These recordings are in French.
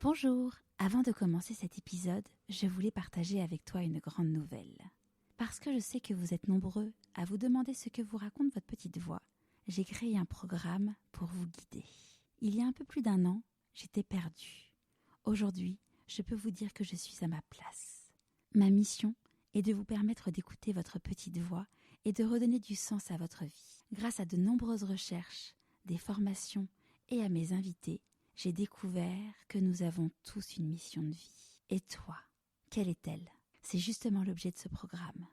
Bonjour, avant de commencer cet épisode, je voulais partager avec toi une grande nouvelle. Parce que je sais que vous êtes nombreux à vous demander ce que vous raconte votre petite voix, j'ai créé un programme pour vous guider. Il y a un peu plus d'1 an, j'étais perdue. Aujourd'hui, je peux vous dire que je suis à ma place. Ma mission est de vous permettre d'écouter votre petite voix et de redonner du sens à votre vie. Grâce à de nombreuses recherches, des formations et à mes invités, j'ai découvert que nous avons tous une mission de vie. Et toi, quelle est-elle ? C'est justement l'objet de ce programme.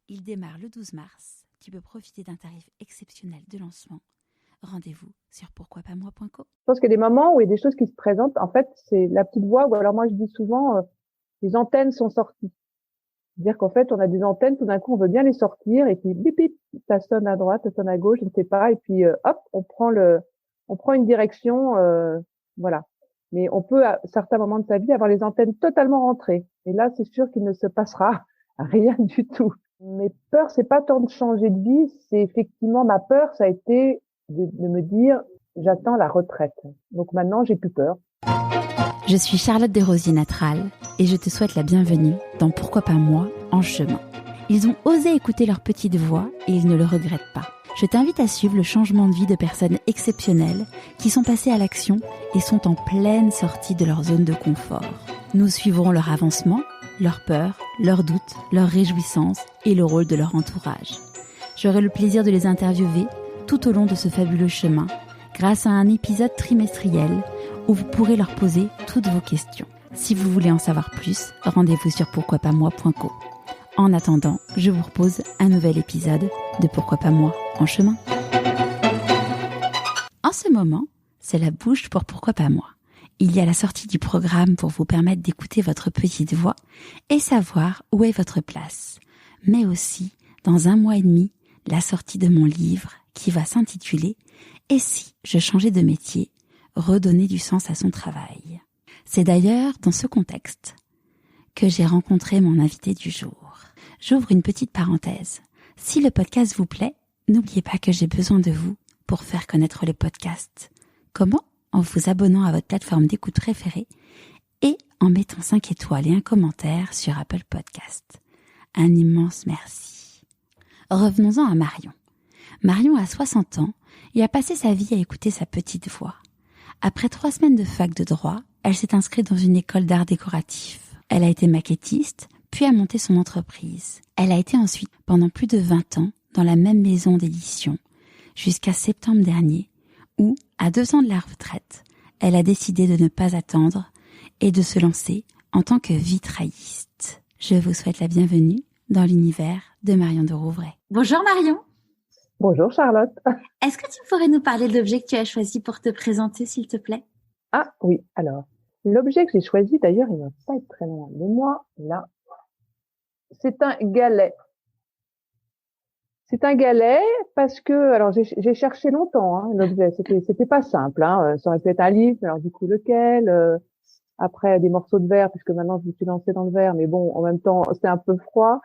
Il démarre le 12 mars. Tu peux profiter d'un tarif exceptionnel de lancement. Rendez-vous sur pourquoipasmoi.co. Je pense qu'il y a des moments où il y a des choses qui se présentent. En fait, c'est la petite voix, ou alors moi je dis souvent, les antennes sont sorties. C'est-à-dire qu'en fait, on a des antennes, tout d'un coup, on veut bien les sortir, et puis bip bip, ça sonne à droite, ça sonne à gauche, je ne sais pas, et puis hop, on prend une direction, voilà. Mais on peut, à certains moments de sa vie, avoir les antennes totalement rentrées. Et là, c'est sûr qu'il ne se passera rien du tout. Mes peurs, c'est pas tant de changer de vie, c'est effectivement ma peur, ça a été de me dire, j'attends la retraite. Donc maintenant, j'ai plus peur. Je suis Charlotte Desrosiers-Natral et je te souhaite la bienvenue dans Pourquoi pas moi en chemin. Ils ont osé écouter leur petite voix et ils ne le regrettent pas. Je t'invite à suivre le changement de vie de personnes exceptionnelles qui sont passées à l'action et sont en pleine sortie de leur zone de confort. Nous suivrons leur avancement, leurs peurs, leurs doutes, leurs réjouissances et le rôle de leur entourage. J'aurai le plaisir de les interviewer tout au long de ce fabuleux chemin grâce à un épisode trimestriel où vous pourrez leur poser toutes vos questions. Si vous voulez en savoir plus, rendez-vous sur pourquoipasmoi.co. En attendant, je vous propose un nouvel épisode de Pourquoi pas moi en chemin. En ce moment, c'est la bouche pour Pourquoi pas moi. Il y a la sortie du programme pour vous permettre d'écouter votre petite voix et savoir où est votre place. Mais aussi, dans 1 mois et demi, la sortie de mon livre qui va s'intituler « Et si je changeais de métier ? Redonner du sens à son travail ». C'est d'ailleurs dans ce contexte que j'ai rencontré mon invité du jour. J'ouvre une petite parenthèse. Si le podcast vous plaît, n'oubliez pas que j'ai besoin de vous pour faire connaître les podcasts. Comment ? En vous abonnant à votre plateforme d'écoute préférée et en mettant 5 étoiles et un commentaire sur Apple Podcast. Un immense merci. Revenons-en à Marion. Marion a 60 ans et a passé sa vie à écouter sa petite voix. Après 3 semaines de fac de droit, elle s'est inscrite dans une école d'art décoratif. Elle a été maquettiste, puis a monté son entreprise. Elle a été ensuite, pendant plus de 20 ans, dans la même maison d'édition, jusqu'à septembre dernier, où, à 2 ans de la retraite, elle a décidé de ne pas attendre et de se lancer en tant que vitrailliste. Je vous souhaite la bienvenue dans l'univers de Marion de Rouvray. Bonjour Marion. Bonjour Charlotte. Est-ce que tu pourrais nous parler de l'objet que tu as choisi pour te présenter, s'il te plaît ? Ah oui, alors, l'objet que j'ai choisi, d'ailleurs, il ne va pas être très loin de moi, là. C'est un galet. C'est un galet parce que, alors j'ai cherché longtemps, hein, l'objet. C'était pas simple, hein. Ça aurait pu être un livre, alors du coup lequel après des morceaux de verre, puisque maintenant je me suis lancée dans le verre, mais bon, en même temps c'est un peu froid.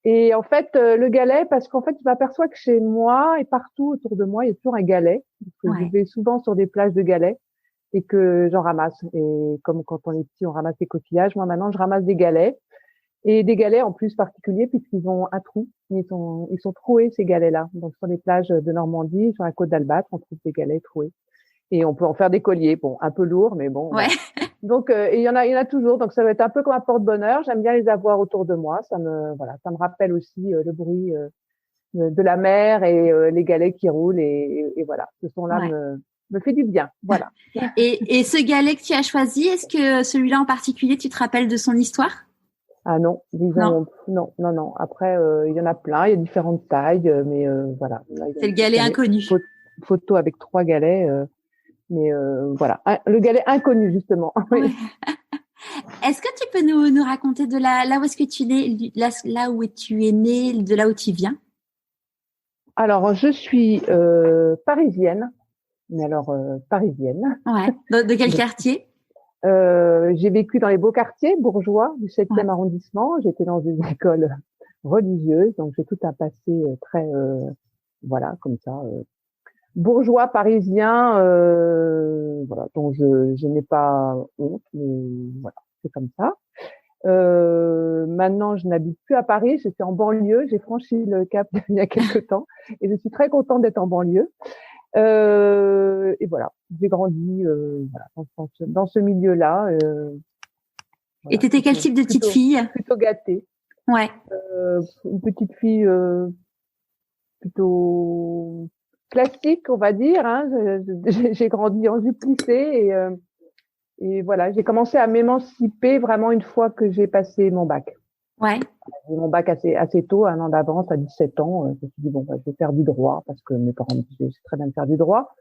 Et en fait, le galet, parce qu'en fait, je m'aperçois que chez moi et partout autour de moi, il y a toujours un galet. Parce que je vais souvent sur des plages de galets et que j'en ramasse. Et comme quand on est petit, on ramasse des coquillages. Moi, maintenant, je ramasse des galets. Et des galets en plus particuliers puisqu'ils ont un trou. Ils sont troués, ces galets-là. Donc, sur les plages de Normandie, sur la côte d'Albâtre, on trouve des galets troués. Et on peut en faire des colliers. Bon, un peu lourd, mais bon. Ouais. Donc, et il y en a toujours. Donc, ça va être un peu comme un porte-bonheur. J'aime bien les avoir autour de moi. Ça me rappelle aussi le bruit de la mer et les galets qui roulent et voilà. Ce son-là me fait du bien. Voilà. Et ce galet que tu as choisi, est-ce que celui-là en particulier, tu te rappelles de son histoire ? Ah non, disons non. Après, il y en a plein. Il y a différentes tailles, mais voilà. Là, c'est le galet inconnu. Photo avec 3 galets. Mais voilà, le galet inconnu justement. Ouais. Est-ce que tu peux nous raconter de là où est-ce que tu es né, là où tu es né, de là où tu viens ? Alors, je suis parisienne, mais alors parisienne. Ouais. De quel quartier ? J'ai vécu dans les beaux quartiers bourgeois du 7e arrondissement. J'étais dans une école religieuse, donc j'ai tout un passé très voilà, comme ça. bourgeois parisien, voilà, dont je n'ai pas honte, mais voilà, c'est comme ça. Maintenant, je n'habite plus à Paris, j'étais en banlieue, j'ai franchi le cap il y a quelque temps, et je suis très contente d'être en banlieue. Et voilà, j'ai grandi voilà, dans ce milieu-là. Et Voilà, t'étais quel type de petite fille? plutôt gâtée. Ouais. Une petite fille plutôt classique, on va dire. Hein. J'ai grandi en jupe plissée et voilà, j'ai commencé à m'émanciper vraiment une fois que j'ai passé mon bac. Ouais. J'ai mon bac assez tôt, un an d'avance, à 17 ans. Je me suis dit bon, bah, je vais faire du droit parce que mes parents me disaient c'est très bien de faire du droit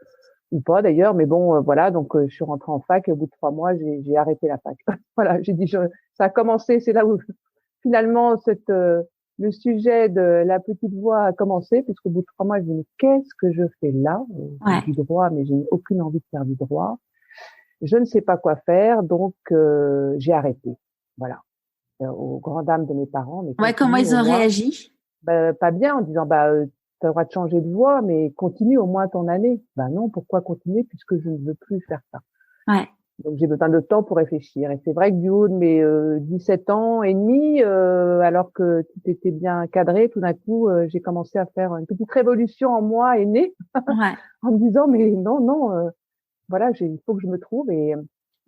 ou pas d'ailleurs, mais bon, voilà. Donc je suis rentrée en fac et au bout de 3 mois, j'ai arrêté la fac. Voilà, j'ai dit ça a commencé, c'est là où finalement le sujet de la petite voix a commencé, puisqu'au bout de 3 mois, je me dis qu'est-ce que je fais là? Ouais. Du droit, mais je n'ai aucune envie de faire du droit. Je ne sais pas quoi faire, donc j'ai arrêté. Voilà. Aux grandes dames de mes parents. Mais Ouais, comment ils ont réagi? Pas bien, en disant t'as le droit de changer de voie, mais continue au moins ton année. Non, pourquoi continuer puisque je ne veux plus faire ça. Ouais. Donc j'ai besoin de temps pour réfléchir. Et c'est vrai que du haut de mes 17 ans et demi, alors que tout était bien cadré, tout d'un coup, j'ai commencé à faire une petite révolution en moi aînée, Ouais. en me disant mais non, voilà, il faut que je me trouve. Et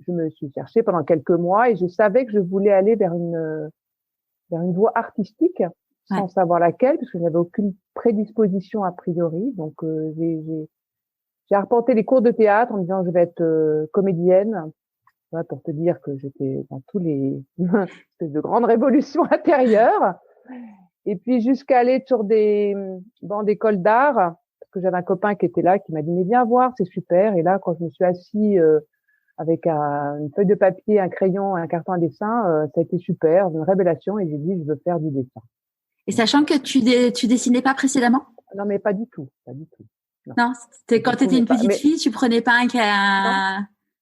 je me suis cherchée pendant quelques mois et je savais que je voulais aller vers une voie artistique, sans savoir laquelle, parce que je n'avais aucune prédisposition a priori. Donc j'ai arpenté les cours de théâtre en me disant je vais être comédienne. Ouais, pour te dire que j'étais dans tous les de grandes révolutions intérieures. Et puis jusqu'à aller sur des bancs d'école d'art, parce que j'avais un copain qui était là, qui m'a dit mais viens voir, c'est super. Et là, quand je me suis assis avec une feuille de papier, un crayon, un carton à dessin, ça a été super, une révélation. Et j'ai dit je veux faire du dessin. Et sachant que tu dessinais pas précédemment? Non, mais pas du tout, pas du tout. Non, quand tu étais une petite fille, tu prenais pas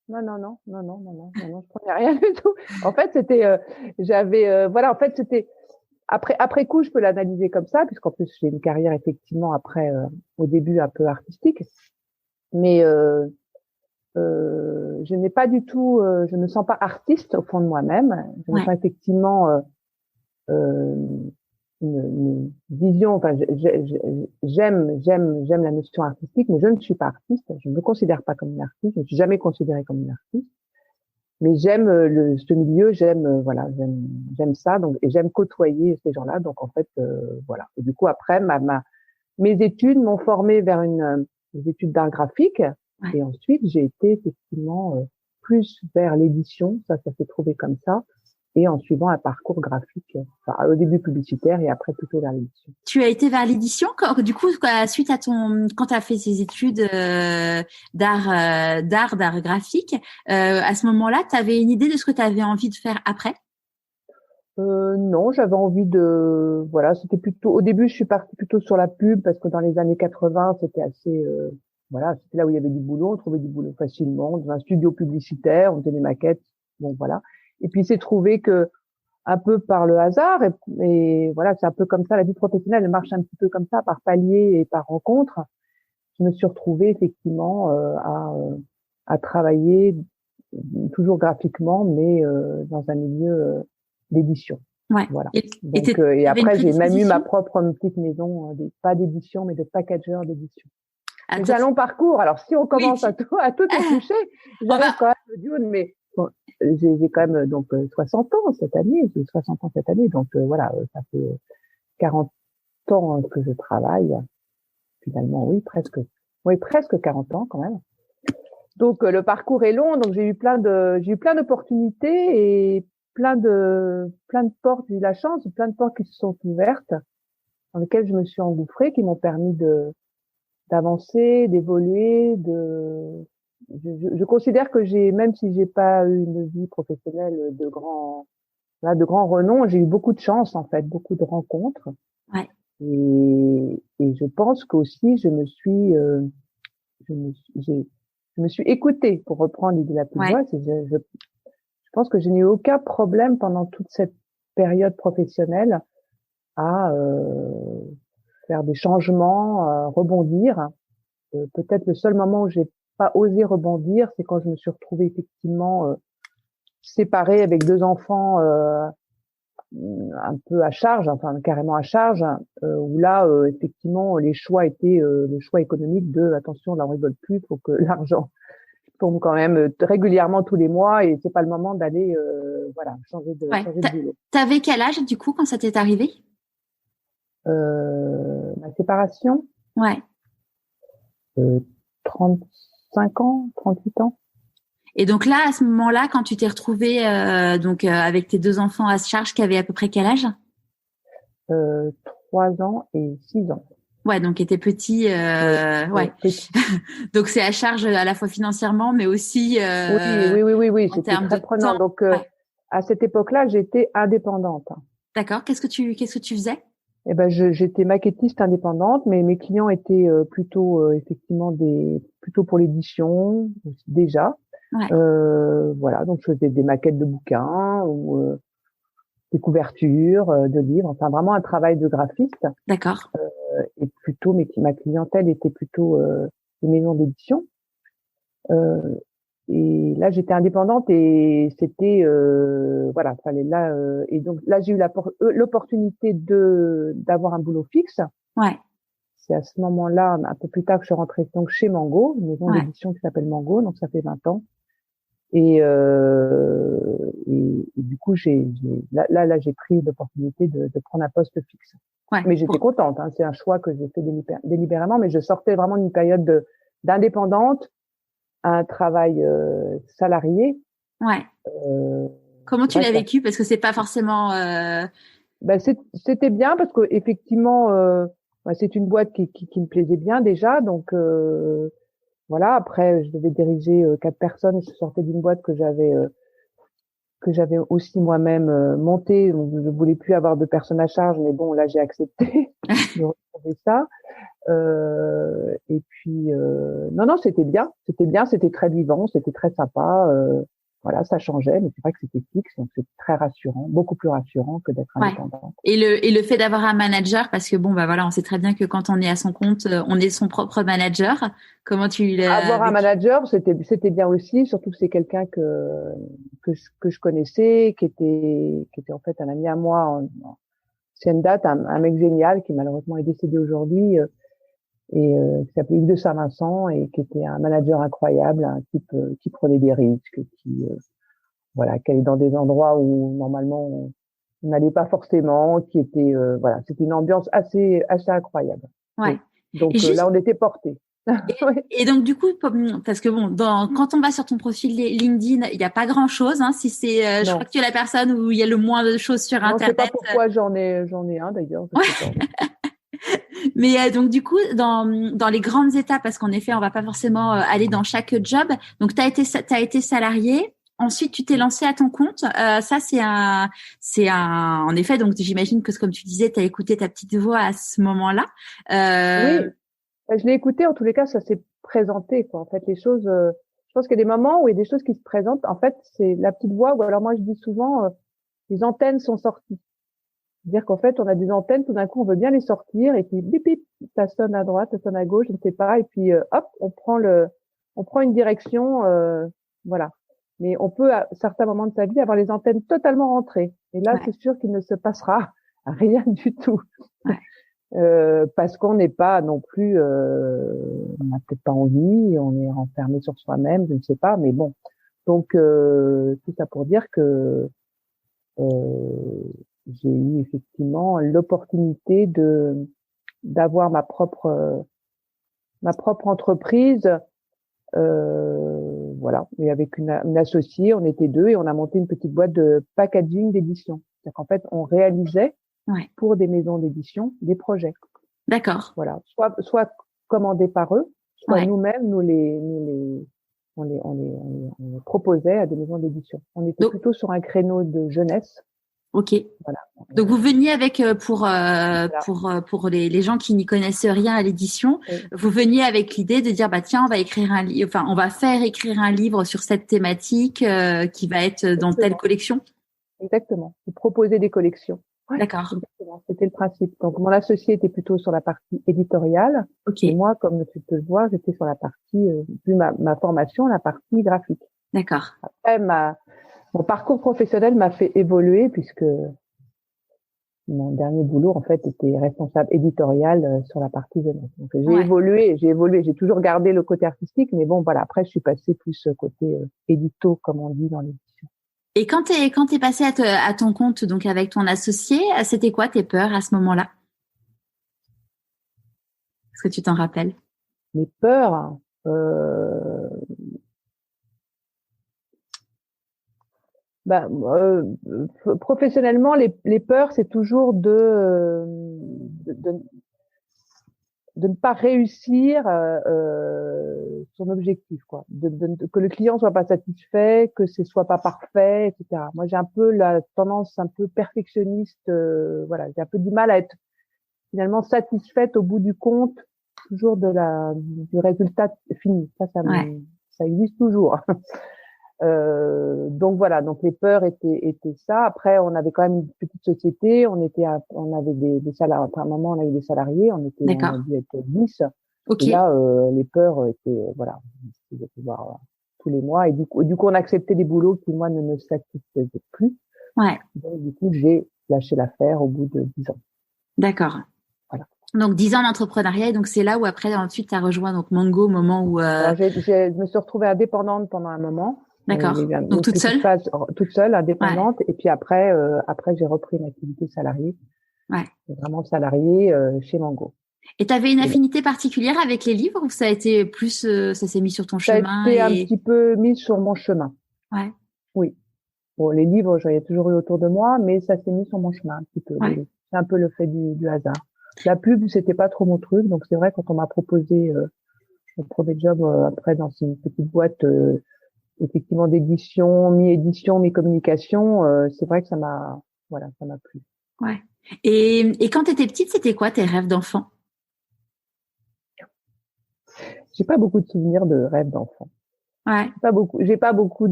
Non, je prenais rien du tout. En fait, c'était, voilà, en fait, c'était après coup, je peux l'analyser comme ça, puisqu'en plus j'ai une carrière effectivement après, au début un peu artistique, mais je n'ai pas du tout, je me sens pas artiste au fond de moi-même. Je me sens effectivement euh, une vision. Enfin, j'aime la notion artistique, mais je ne suis pas artiste. Je ne me considère pas comme une artiste. Je ne me suis jamais considérée comme une artiste. Mais j'aime ce milieu. Voilà, j'aime ça. Donc, et j'aime côtoyer ces gens-là. Donc, en fait, voilà. Et du coup, après, mes études m'ont formée vers des études d'art graphique. Ouais. Et ensuite, j'ai été effectivement plus vers l'édition. Ça s'est trouvé comme ça. Et en suivant un parcours graphique, enfin, au début publicitaire et après plutôt vers l'édition. Tu as été vers l'édition du coup suite à quand tu as fait ces études d'art graphique, à ce moment-là, tu avais une idée de ce que tu avais envie de faire après? Non, j'avais envie voilà, c'était plutôt au début je suis partie plutôt sur la pub parce que dans les années 80, c'était assez voilà, c'était là où il y avait du boulot, on trouvait du boulot facilement dans un studio publicitaire, on faisait des maquettes, bon voilà. Et puis c'est trouvé que un peu par le hasard et voilà, c'est un peu comme ça la vie professionnelle, elle marche un petit peu comme ça par paliers et par rencontre. Je me suis retrouvée effectivement à travailler toujours graphiquement mais dans un milieu d'édition. Ouais. Voilà. Donc, et après j'ai même eu ma propre petite maison, pas d'édition mais de packager d'édition. Mais j'ai un long parcours. Alors si on commence à tout éplucher, j'arrive quand même au Dune, mais bon, j'ai quand même donc 60 ans cette année, j'ai 60 ans cette année, donc voilà, ça fait 40 ans que je travaille. Finalement, oui, presque 40 ans quand même. Donc le parcours est long, donc j'ai eu plein d'opportunités et plein de portes, j'ai eu la chance, plein de portes qui se sont ouvertes, dans lesquelles je me suis engouffrée, qui m'ont permis d'avancer, d'évoluer, je considère que même si j'ai pas eu une vie professionnelle de grand renom, j'ai eu beaucoup de chance en fait, beaucoup de rencontres. Ouais. Et je pense qu'aussi je me suis écoutée, pour reprendre l'idée la plus voix. Je pense que je n'ai eu aucun problème pendant toute cette période professionnelle à faire des changements, rebondir. peut-être le seul moment où j'ai pas osé rebondir, c'est quand je me suis retrouvée effectivement séparée avec 2 enfants un peu à charge, enfin carrément à charge, où là effectivement les choix étaient le choix économique de attention, là on rigole plus, faut que l'argent tombe quand même régulièrement tous les mois et c'est pas le moment d'aller changer de boulot. T'avais quel âge du coup quand ça t'est arrivé? Ma séparation, Ouais. 35 ans, 38 ans. Et donc là, à ce moment-là, quand tu t'es retrouvée avec tes 2 enfants à charge, qui avaient à peu près quel âge? 3 ans et 6 ans. Ouais, donc étaient petits. Ouais. Petit. Donc c'est à charge à la fois financièrement, mais aussi Oui. C'était très prenant. temps. Donc à cette époque-là, j'étais indépendante. D'accord. Qu'est-ce que tu faisais? Eh ben, j'étais maquettiste indépendante, mais mes clients étaient plutôt effectivement plutôt pour l'édition déjà. Ouais. Voilà, donc je faisais des maquettes de bouquins ou des couvertures de livres, enfin vraiment un travail de graphiste. D'accord. Et plutôt, ma clientèle était plutôt des maisons d'édition. Et là, j'étais indépendante et c'était fallait là. Et donc là, j'ai eu l'opportunité d'avoir un boulot fixe. Ouais. C'est à ce moment-là, un peu plus tard, que je suis rentrée donc chez Mango, une maison d'édition qui s'appelle Mango, donc ça fait 20 ans. Et du coup, j'ai pris l'opportunité de prendre un poste fixe. Ouais. Mais j'étais contente, hein, c'est un choix que j'ai fait délibérément, mais je sortais vraiment d'une période d'indépendante à un travail salarié. Ouais. Comment tu l'as vécu? Parce que c'est pas forcément. C'était bien parce que effectivement, c'est une boîte qui me plaisait bien déjà, donc voilà. Après, je devais diriger 4 personnes. Je sortais d'une boîte que j'avais aussi moi-même montée. Donc je voulais plus avoir de personnes à charge, mais bon, là j'ai accepté de retrouver ça. Et puis non, c'était bien, c'était très vivant, c'était très sympa. Voilà, ça changeait, mais c'est vrai que c'était fixe, donc c'est très rassurant, beaucoup plus rassurant que d'être indépendant. Et le fait d'avoir un manager, parce que on sait très bien que quand on est à son compte, on est son propre manager. Comment tu l'as Avoir un manager, c'était bien aussi, surtout que c'est quelqu'un que je connaissais, qui était en fait un ami à moi ancienne date, un mec génial qui malheureusement est décédé aujourd'hui. Qui s'appelait Hugues de Saint-Vincent et qui était un manager incroyable, un type qui prenait des risques, qui allait dans des endroits où normalement on n'allait pas forcément, qui était c'était une ambiance assez incroyable. Ouais. Donc là on était portés. Et donc du coup, parce que quand on va sur ton profil LinkedIn, il n'y a pas grand-chose. Hein, si c'est, je crois que tu es la personne où il y a le moins de choses sur Internet. Je sais pas pourquoi j'en ai un d'ailleurs. Mais donc du coup, dans les grandes étapes, parce qu'en effet, on va pas forcément aller dans chaque job. Donc t'as été salarié. Ensuite, tu t'es lancé à ton compte. Ça, en effet. Donc, j'imagine que, comme tu disais, t'as écouté ta petite voix à ce moment-là. Oui, je l'ai écouté. En tous les cas, ça s'est présenté, quoi. En fait, les choses. Je pense qu'il y a des moments où il y a des choses qui se présentent. En fait, c'est la petite voix. Ou alors, moi, je dis souvent, les antennes sont sorties. C'est-à-dire qu'en fait, on a des antennes, tout d'un coup, on veut bien les sortir, et puis bip bip, ça sonne à droite, ça sonne à gauche, je ne sais pas, et puis hop, on prend une direction, voilà. Mais on peut, à certains moments de sa vie, avoir les antennes totalement rentrées. Et là, c'est sûr qu'il ne se passera rien du tout. Ouais. Parce qu'on n'est pas non plus, on n'a peut-être pas envie, on est renfermé sur soi-même, je ne sais pas, mais bon. Donc, tout ça pour dire que j'ai eu effectivement l'opportunité d'avoir ma propre entreprise, et avec une associée, on était 2 et on a monté une petite boîte de packaging d'édition. C'est-à-dire qu'en fait, on réalisait pour des maisons d'édition des projets. D'accord. Voilà, soit commandés par eux, soit nous-mêmes on les proposait à des maisons d'édition. On était plutôt sur un créneau de jeunesse. Ok. Voilà. Donc vous veniez avec pour les gens qui n'y connaissent rien à l'édition, vous veniez avec l'idée de dire tiens, on va faire écrire un livre sur cette thématique qui va être dans telle collection. Exactement. Vous proposez des collections. Ouais, D'accord. exactement. C'était le principe. Donc, mon associé était plutôt sur la partie éditoriale. Et Ok. moi, comme tu peux le voir, j'étais sur la partie, vu ma formation, la partie graphique. D'accord. Après, mon parcours professionnel m'a fait évoluer puisque mon dernier boulot, en fait, était responsable éditorial sur la partie jeunesse. Donc, Ouais. j'ai évolué. J'ai toujours gardé le côté artistique, mais bon, voilà. Après, je suis passée plus côté édito, comme on dit dans l'édition. Et quand t'es passé à ton compte, donc avec ton associé, c'était quoi tes peurs à ce moment-là? Est-ce que tu t'en rappelles? Mes peurs, euh, bah, professionnellement, les peurs, c'est toujours de ne pas réussir son objectif, quoi. Que le client soit pas satisfait, que ce soit pas parfait, etc. Moi, j'ai un peu la tendance un peu perfectionniste. Voilà, j'ai un peu du mal à être finalement satisfaite au bout du compte, toujours du résultat fini. Ouais. Ça existe toujours. Donc voilà, donc les peurs étaient ça. Après, on avait quand même une petite société, on avait des salariés. Enfin, à un moment, on avait des salariés, on a D'accord. dû être 10. Et Ok. là, les peurs étaient, voilà, on devait voir tous les mois. Et du coup, on acceptait des boulots qui moi ne me satisfaisaient plus. Ouais. Donc du coup, j'ai lâché l'affaire au bout de 10 ans. D'accord. Voilà. Donc 10 ans d'entrepreneuriat, et donc c'est là où après ensuite tu as rejoint donc Mango au moment où Alors, je me suis retrouvée indépendante pendant un moment. Il y a d'accord. eu Donc une toute petite seule? phase toute seule, Ouais. indépendante. Et puis après, j'ai repris une activité salariée, Ouais. vraiment salariée chez Mango. Et tu avais une Et là, affinité particulière avec les livres ou ça a été plus ça s'est mis sur ton ça a chemin été un et petit peu mis sur mon chemin. ouais. Oui. Bon, les livres, j'en ai toujours eu autour de moi, mais ça s'est mis sur mon chemin un petit peu. Oui, Ouais. oui. C'est un peu le fait du hasard. La pub, c'était pas trop mon truc. Donc c'est vrai, quand on m'a proposé mon premier job après dans une petite boîte effectivement d'édition, mi-édition, mi-communication, c'est vrai que ça m'a plu. Ouais. Et quand tu étais petite, c'était quoi tes rêves d'enfant? J'ai pas beaucoup de souvenirs de rêves d'enfant. Ouais. J'ai pas beaucoup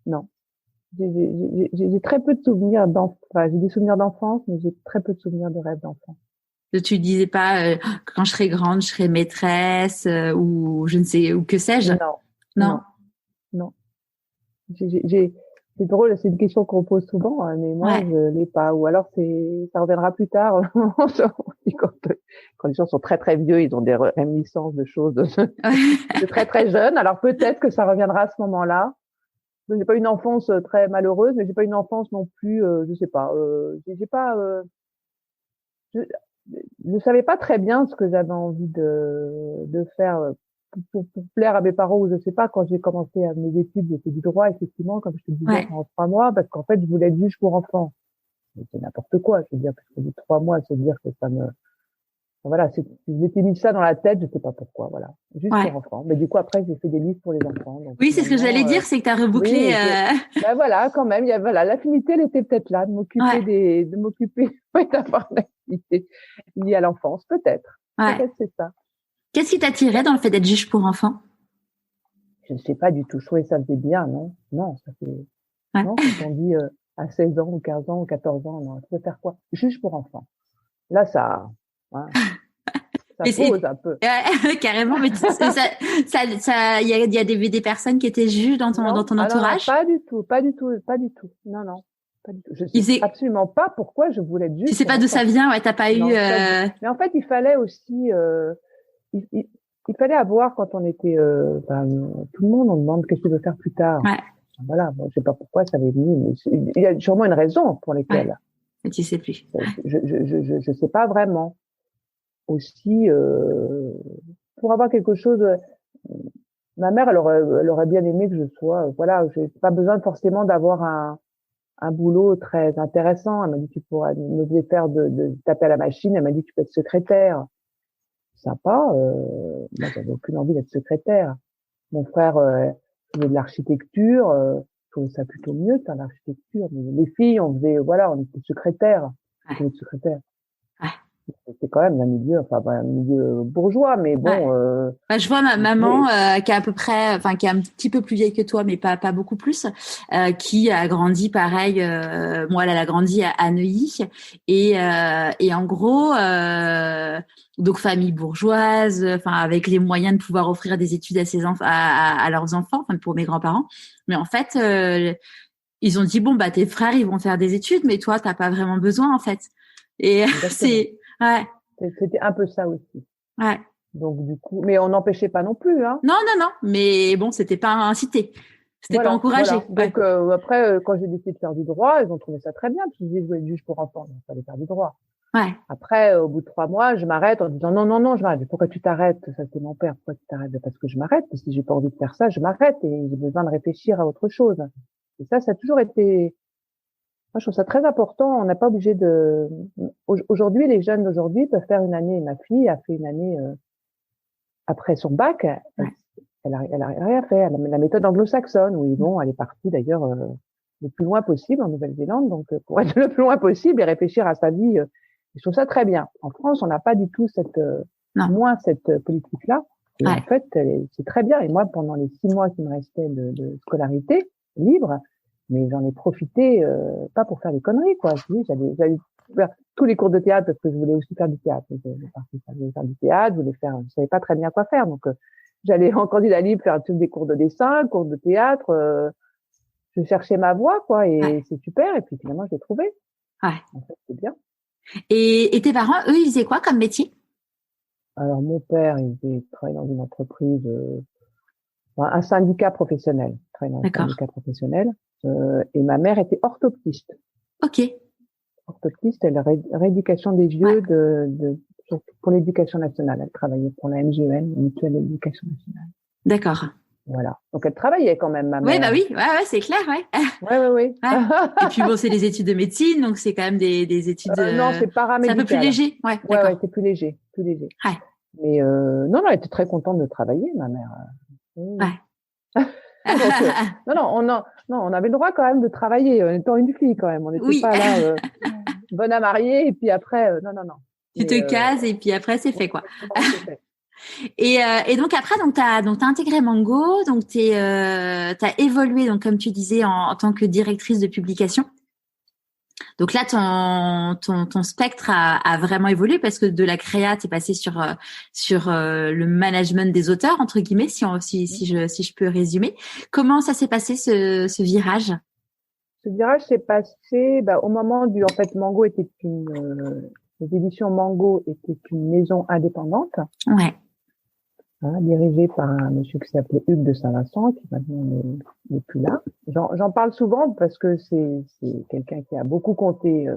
non. J'ai très peu de souvenirs d'enfance. Enfin, j'ai des souvenirs d'enfance, mais j'ai très peu de souvenirs de rêves d'enfant. Tu disais pas quand je serai grande, je serai maîtresse ou je ne sais ou que sais-je? Non, Non. non, non. C'est drôle, c'est une question qu'on pose souvent, hein, mais moi, Ouais. je l'ai pas. Ou alors, ça reviendra plus tard. quand, quand les gens sont très très vieux, ils ont des réminiscences de choses de très très jeunes. Alors peut-être que ça reviendra à ce moment-là. Donc, j'ai pas une enfance très malheureuse, mais j'ai pas une enfance non plus, je sais pas. J'ai pas, je, je savais pas très bien ce que j'avais envie de faire pour plaire à mes parents ou je sais pas. Quand j'ai commencé à mes études, j'ai fait du droit effectivement, comme je te disais, Ouais. en 3 mois, parce qu'en fait, je voulais être juge pour enfants. Mais c'est n'importe quoi, je veux dire, parce que de 3 mois, se dire que ça me, voilà, je m'étais mis ça dans la tête, je sais pas pourquoi, voilà, juste Ouais. pour enfants. Mais du coup, après, j'ai fait des livres pour les enfants, donc Oui, c'est ce que j'allais finalement, dire, c'est que tu as rebouclé. oui, ben voilà, quand même, voilà, l'affinité, elle était peut-être là, Ouais. de m'occuper, oui, d'avoir une activité liée à l'enfance, peut-être, Ouais. peut-être c'est ça. Qu'est-ce qui t'attirait dans le fait d'être juge pour enfants? Je ne sais pas du tout, je trouvais ça faisait bien, non, non, ça fait, Ouais. non, quand on dit à 16 ans ou 15 ans ou 14 ans, non, tu veux faire quoi? Juge pour enfants. Là, hein, ça Mais pose un peu. ouais, carrément, mais il y a des personnes qui étaient juges dans Non, ton ah non, non, entourage. pas du tout, pas du tout, pas du tout. Non, non, pas du tout. Je Ils sais faisaient, absolument pas pourquoi je voulais être tu juge sais pour pas d'où ça enfants. vient, ouais, t'as pas eu, Non, mais en fait, il fallait aussi, il, il- il fallait avoir quand on était, tout le monde, on demande qu'est-ce que tu veux faire plus tard. ouais, Voilà, bon, je sais pas pourquoi ça m'est venu, mais il y a sûrement une raison pour ouais, lesquelles. mais tu sais plus. Je sais pas vraiment. Aussi, pour avoir quelque chose. Ma mère, elle aurait bien aimé que je sois, voilà, j'ai pas besoin forcément d'avoir un boulot très intéressant. Elle m'a dit, tu pourras me faisait faire de taper à la machine. Elle m'a dit, tu peux être secrétaire. Sympa. Moi, j'avais aucune envie d'être secrétaire. Mon frère faisait de l'architecture. Je trouvais ça plutôt mieux de faire de l'architecture. Mais les filles, on faisait, voilà, on était secrétaire. Ouais, On était secrétaire. ouais. c'était quand même un milieu bourgeois, mais bon. Bah, je vois ma maman qui est à peu près, enfin qui est un petit peu plus vieille que toi, mais pas beaucoup plus, qui a grandi pareil. Moi, elle a grandi à Neuilly et en gros, donc famille bourgeoise, enfin avec les moyens de pouvoir offrir des études à ses enfants, à leurs enfants, enfin pour mes grands-parents. Mais en fait, ils ont dit bon bah tes frères ils vont faire des études, mais toi t'as pas vraiment besoin en fait. Et Exactement. c'est ouais. C'était un peu ça aussi. Ouais. Donc du coup, mais on n'empêchait pas non plus, hein. Non, non, non. Mais bon, c'était pas incité. C'était pas Voilà, encouragé. voilà. Ouais. Donc après, quand j'ai décidé de faire du droit, ils ont trouvé ça très bien, parce qu'ils disaient je voulais être juge pour enfants, donc il fallait faire du droit. Ouais. Après, au bout de 3 mois, je m'arrête en disant non, non, non, je m'arrête. Pourquoi tu t'arrêtes? Ça, c'est mon père. Pourquoi tu t'arrêtes? Parce que je m'arrête. Parce que si j'ai pas envie de faire ça, je m'arrête et j'ai besoin de réfléchir à autre chose. Et ça a toujours été, moi, je trouve ça très important. On n'a pas obligé de, aujourd'hui, les jeunes d'aujourd'hui peuvent faire une année. Ma fille a fait une année, après son bac. Ouais. Elle a rien fait. La méthode anglo-saxonne où ils vont, elle est partie d'ailleurs, le plus loin possible en Nouvelle-Zélande. Donc, pour être le plus loin possible et réfléchir à sa vie, je trouve ça très bien. En France, on n'a pas du tout moins cette politique-là. Et en fait, c'est très bien. Et moi, pendant les 6 mois qui me restaient de scolarité libre, mais j'en ai profité, pas pour faire des conneries, quoi. J'allais faire tous les cours de théâtre parce que je voulais aussi faire du théâtre. Je voulais faire du théâtre, je savais pas très bien quoi faire. Donc, j'allais en candidat libre faire tous des cours de dessin, cours de théâtre. Je cherchais ma voie, quoi, et c'est super. Et puis finalement, je l'ai trouvé. Ouais. En fait, c'est bien. Et tes parents, eux, ils faisaient quoi comme métier? Alors, mon père, il travaillait dans une entreprise, un syndicat professionnel. Il travaillait dans un syndicat professionnel. Et ma mère était orthoptiste. Ok. Orthoptiste, elle rééducation des vieux pour l'éducation nationale. Elle travaillait pour la MGEN, Mutuelle d'éducation nationale. D'accord. Voilà. Donc, elle travaillait quand même, ma mère. Oui, bah oui, ouais, c'est clair, ouais. Ouais. Et puis bon, c'est des études de médecine, donc c'est quand même des études. Non, c'est paramédical. C'est un peu plus léger, ouais. Ouais, c'est plus léger. Ouais. Mais non, elle était très contente de travailler, ma mère. Ouais. Donc, on avait le droit quand même de travailler en étant une fille quand même. On n'était pas là bonne à marier et puis après non. Tu te cases et puis après c'est fait quoi. Et donc après t'as intégré Mango, donc t'as évolué donc comme tu disais en tant que directrice de publication. Donc là ton spectre a vraiment évolué parce que de la créa t'es passé sur le management des auteurs entre guillemets si je peux résumer. Comment ça s'est passé ce virage? Ce virage s'est passé au moment en fait Mango était les éditions Mango étaient une maison indépendante. Ouais. Dirigée par un monsieur qui s'appelait Hugues de Saint-Vincent, qui maintenant n'est plus là. J'en parle souvent parce que c'est quelqu'un qui a beaucoup compté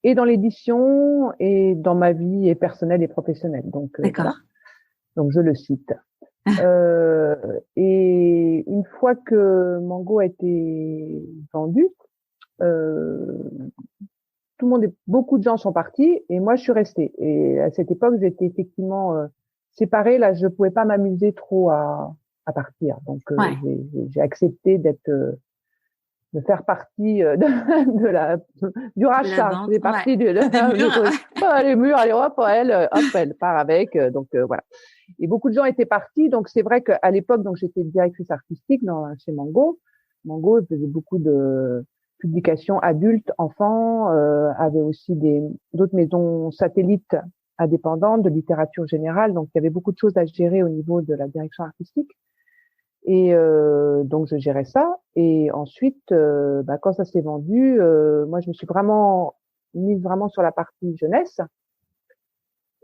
et dans l'édition et dans ma vie et personnelle et professionnelle. Donc voilà. Donc je le cite. Et une fois que Mango a été vendu, beaucoup de gens sont partis et moi je suis restée. Et à cette époque, j'étais effectivement séparée. Là, je pouvais pas m'amuser trop à partir. Donc j'ai accepté de faire partie du rachat. J'ai partie les murs, allez hop, elle part avec. Donc voilà. Et beaucoup de gens étaient partis. Donc c'est vrai qu'à l'époque, donc j'étais directrice artistique chez Mango. Mango faisait beaucoup de publications adultes, enfants, avait aussi d'autres maisons satellites indépendantes de littérature générale. Donc il y avait beaucoup de choses à gérer au niveau de la direction artistique. Et donc je gérais ça. Et ensuite, quand ça s'est vendu, moi je me suis mise sur la partie jeunesse.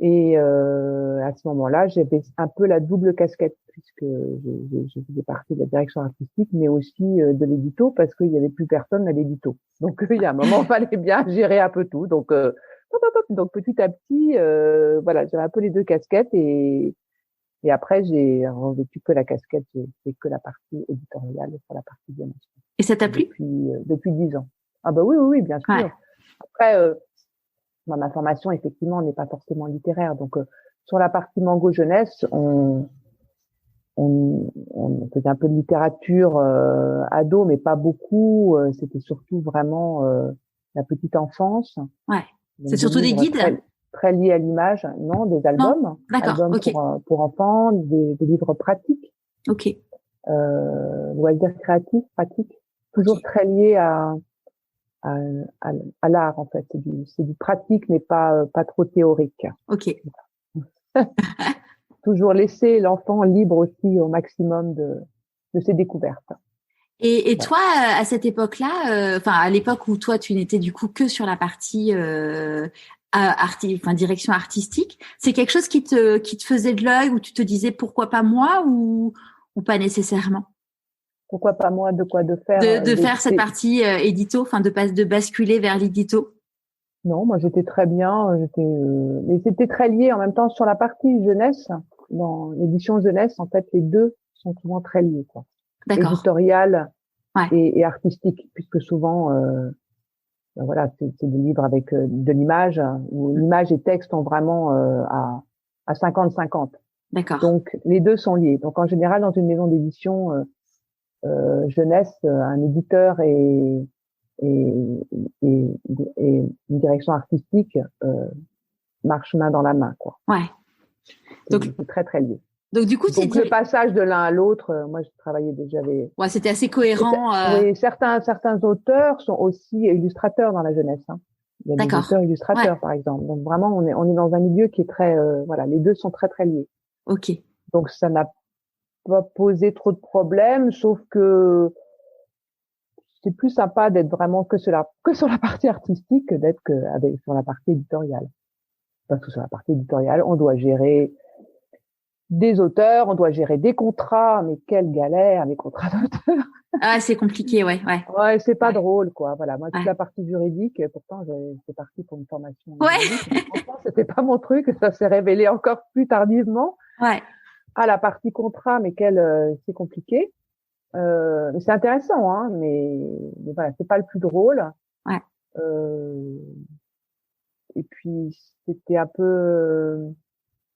Et à ce moment-là, j'avais un peu la double casquette puisque je faisais partie de la direction artistique, mais aussi de l'édito parce qu'il y avait plus personne à l'édito. Donc il y a un moment, il fallait bien gérer un peu tout. Donc petit à petit, voilà, j'avais un peu les deux casquettes et après j'ai revêtu que la casquette, j'ai fait que la partie éditoriale pour la partie jeunesse. Et ça t'a plu? Depuis 10 ans. Ah bah oui, bien sûr. Ouais. Après. Ma formation, effectivement, n'est pas forcément littéraire. Donc, sur la partie Mango jeunesse, on faisait un peu de littérature ado, mais pas beaucoup. C'était surtout vraiment la petite enfance. Ouais. C'est surtout des guides. très liés à l'image. Non, des Non, albums, d'accord, albums ok, pour enfants, des livres pratiques, ok, loisirs créatifs, pratiques, ok, toujours très liés à, à, à l'art en fait. C'est du pratique, mais pas trop théorique. ok. Toujours laisser l'enfant libre aussi au maximum de ses découvertes. Et Voilà. toi, à cette époque-là, enfin à l'époque où toi tu n'étais du coup que sur la partie enfin direction artistique, c'est quelque chose qui te faisait de l'œil où tu te disais pourquoi pas moi ou pas nécessairement Pourquoi pas moi, de faire de faire cette partie édito, enfin de basculer vers l'édito. Non, moi j'étais très bien, mais c'était très lié en même temps sur la partie jeunesse. Dans l'édition jeunesse, en fait, les deux sont souvent très liés, quoi. D'accord. Éditorial Ouais. et artistique, puisque souvent, ben voilà, c'est des livres avec de l'image, où l'image et texte sont vraiment à 50-50. D'accord. Donc les deux sont liés. Donc en général, dans une maison d'édition jeunesse, un éditeur et, et, et une direction artistique marchent main dans la main, quoi. Ouais. Donc C'est très très lié. donc du coup Donc le passage de l'un à l'autre, moi je travaillais déjà ouais, c'était assez cohérent. oui, certains auteurs sont aussi illustrateurs dans la jeunesse. Hein. Il y a des D'accord. auteurs Ouais. illustrateurs par exemple. Donc vraiment on est dans un milieu qui est très voilà, les deux sont très très liés. Ok. Donc ça n'a pas posé trop de problèmes, sauf que c'est plus sympa d'être vraiment que sur la partie artistique que d'être sur la partie éditoriale. Parce que sur la partie éditoriale, on doit gérer des auteurs, on doit gérer des contrats, mais quelle galère, les contrats d'auteurs. Ah, c'est compliqué, ouais, ouais, Ouais, c'est pas ouais, drôle, quoi. Voilà, moi, toute ouais. la partie juridique, pourtant, j'étais partie pour une formation Ouais. juridique, mais franchement, c'était pas mon truc, ça s'est révélé encore plus tardivement. Ouais. Ah, la partie contrat, mais c'est compliqué. Mais c'est intéressant, hein, mais voilà, c'est pas le plus drôle. Ouais. Euh, et puis, c'était un peu,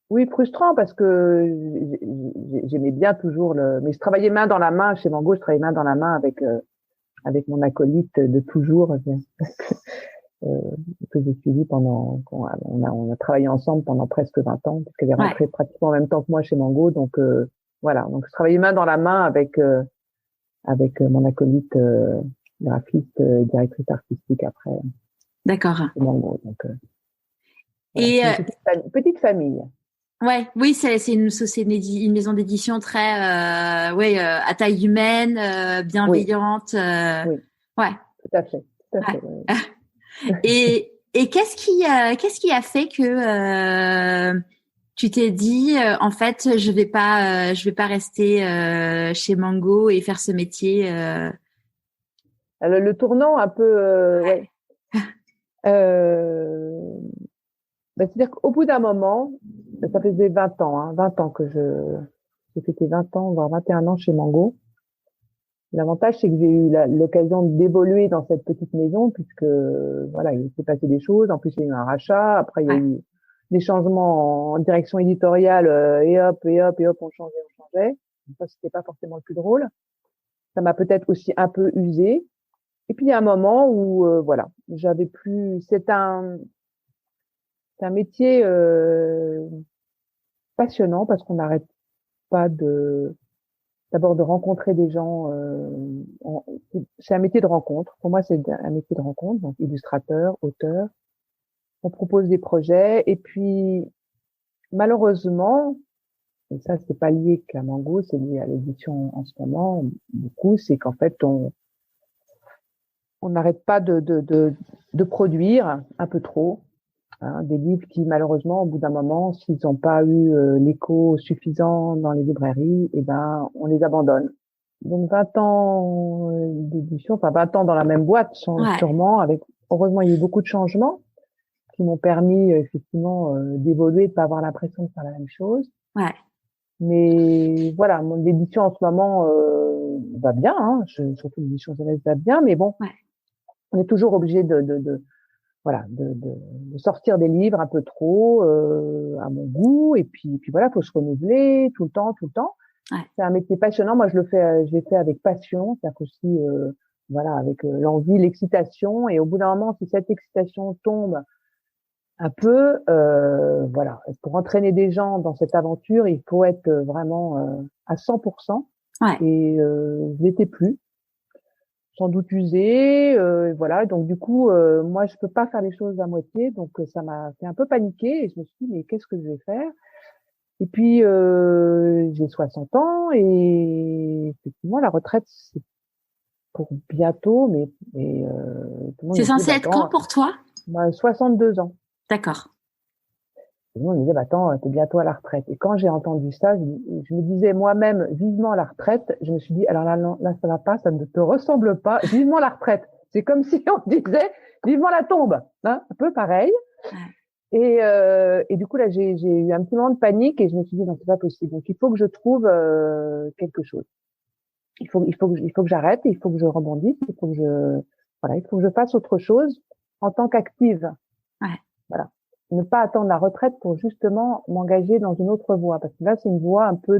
oui, frustrant parce que j'aimais bien toujours mais je travaillais main dans la main chez Mango, je travaillais main dans la main avec mon acolyte de toujours euh, que j'ai suivi on a travaillé ensemble pendant presque 20 ans parce qu'elle est Ouais. rentrée pratiquement en même temps que moi chez Mango, donc voilà, donc je travaillais main dans la main avec mon acolyte graphiste et directrice artistique après D'accord. chez Mango, donc voilà, Et c'est une petite famille. ouais, oui, une maison d'édition très ouais à taille humaine, Oui, bienveillante. oui, Ouais. tout à fait. Ouais. Oui. Et qu'est-ce qui a fait que tu t'es dit en fait je vais pas rester chez Mango et faire ce métier. Le tournant un peu, ouais. Euh, c'est-à-dire qu'au bout d'un moment, ça faisait 20 ans, hein, 20 ans j'ai fêté 20 ans, voire 21 ans chez Mango. L'avantage, c'est que j'ai eu l'occasion d'évoluer dans cette petite maison puisque, voilà, il s'est passé des choses. En plus, il y a eu un rachat. Après, il y a Ouais, eu des changements en direction éditoriale, et hop, on changeait. Donc ça, c'était pas forcément le plus drôle. Ça m'a peut-être aussi un peu usé. Et puis, il y a un moment où, voilà, j'avais plus, c'est un métier, passionnant parce qu'on n'arrête pas d'abord de rencontrer des gens. C'est un métier de rencontre. Pour moi, c'est un métier de rencontre. Donc, illustrateur, auteur. On propose des projets et puis malheureusement, et ça c'est pas lié qu'à Mango, c'est lié à l'édition en ce moment beaucoup, c'est qu'en fait on n'arrête pas de produire un peu trop. Hein, des livres qui malheureusement au bout d'un moment, s'ils n'ont pas eu l'écho suffisant dans les librairies, et ben on les abandonne. Donc 20 ans d'édition, enfin 20 ans dans la même boîte, ouais, sûrement avec heureusement il y a eu beaucoup de changements qui m'ont permis effectivement d'évoluer, de pas avoir l'impression de faire la même chose. ouais, Mais voilà, mon édition en ce moment va bien, hein, surtout l'édition jeunesse va bien, mais bon, ouais, on est toujours obligé voilà, de sortir des livres un peu trop à mon goût, et puis voilà, faut se renouveler tout le temps, tout le temps. ouais, C'est un métier passionnant. Moi, je l'ai fait avec passion, c'est-à-dire qu'aussi, voilà, avec l'envie, l'excitation, et au bout d'un moment, si cette excitation tombe un peu, voilà, pour entraîner des gens dans cette aventure, il faut être vraiment à 100%. Ouais. Et je l'étais plus, sans doute usée, voilà. Donc du coup, moi, je peux pas faire les choses à moitié, donc ça m'a fait un peu paniquer et je me suis dit mais qu'est-ce que je vais faire? Et puis j'ai 60 ans et effectivement la retraite c'est pour bientôt, mais tout le monde C'est me disait censé bah être quand attends, pour toi? 62 ans. D'accord. Et nous, on me disait, bah, attends, t'es bientôt à la retraite. Et quand j'ai entendu ça, je me disais moi-même, vivement la retraite. Je me suis dit, alors là, non, là, ça va pas, ça ne te ressemble pas. Vivement la retraite. C'est comme si on disait, vivement la tombe. Hein, un peu pareil. Ouais. Et du coup, là, j'ai eu un petit moment de panique et je me suis dit, non, c'est pas possible. Donc, il faut que je trouve quelque chose. Il faut que j'arrête, il faut que je rebondisse, voilà, il faut que je fasse autre chose en tant qu'active. Ouais. Voilà. Ne pas attendre la retraite pour justement m'engager dans une autre voie. Parce que là, c'est une voie un peu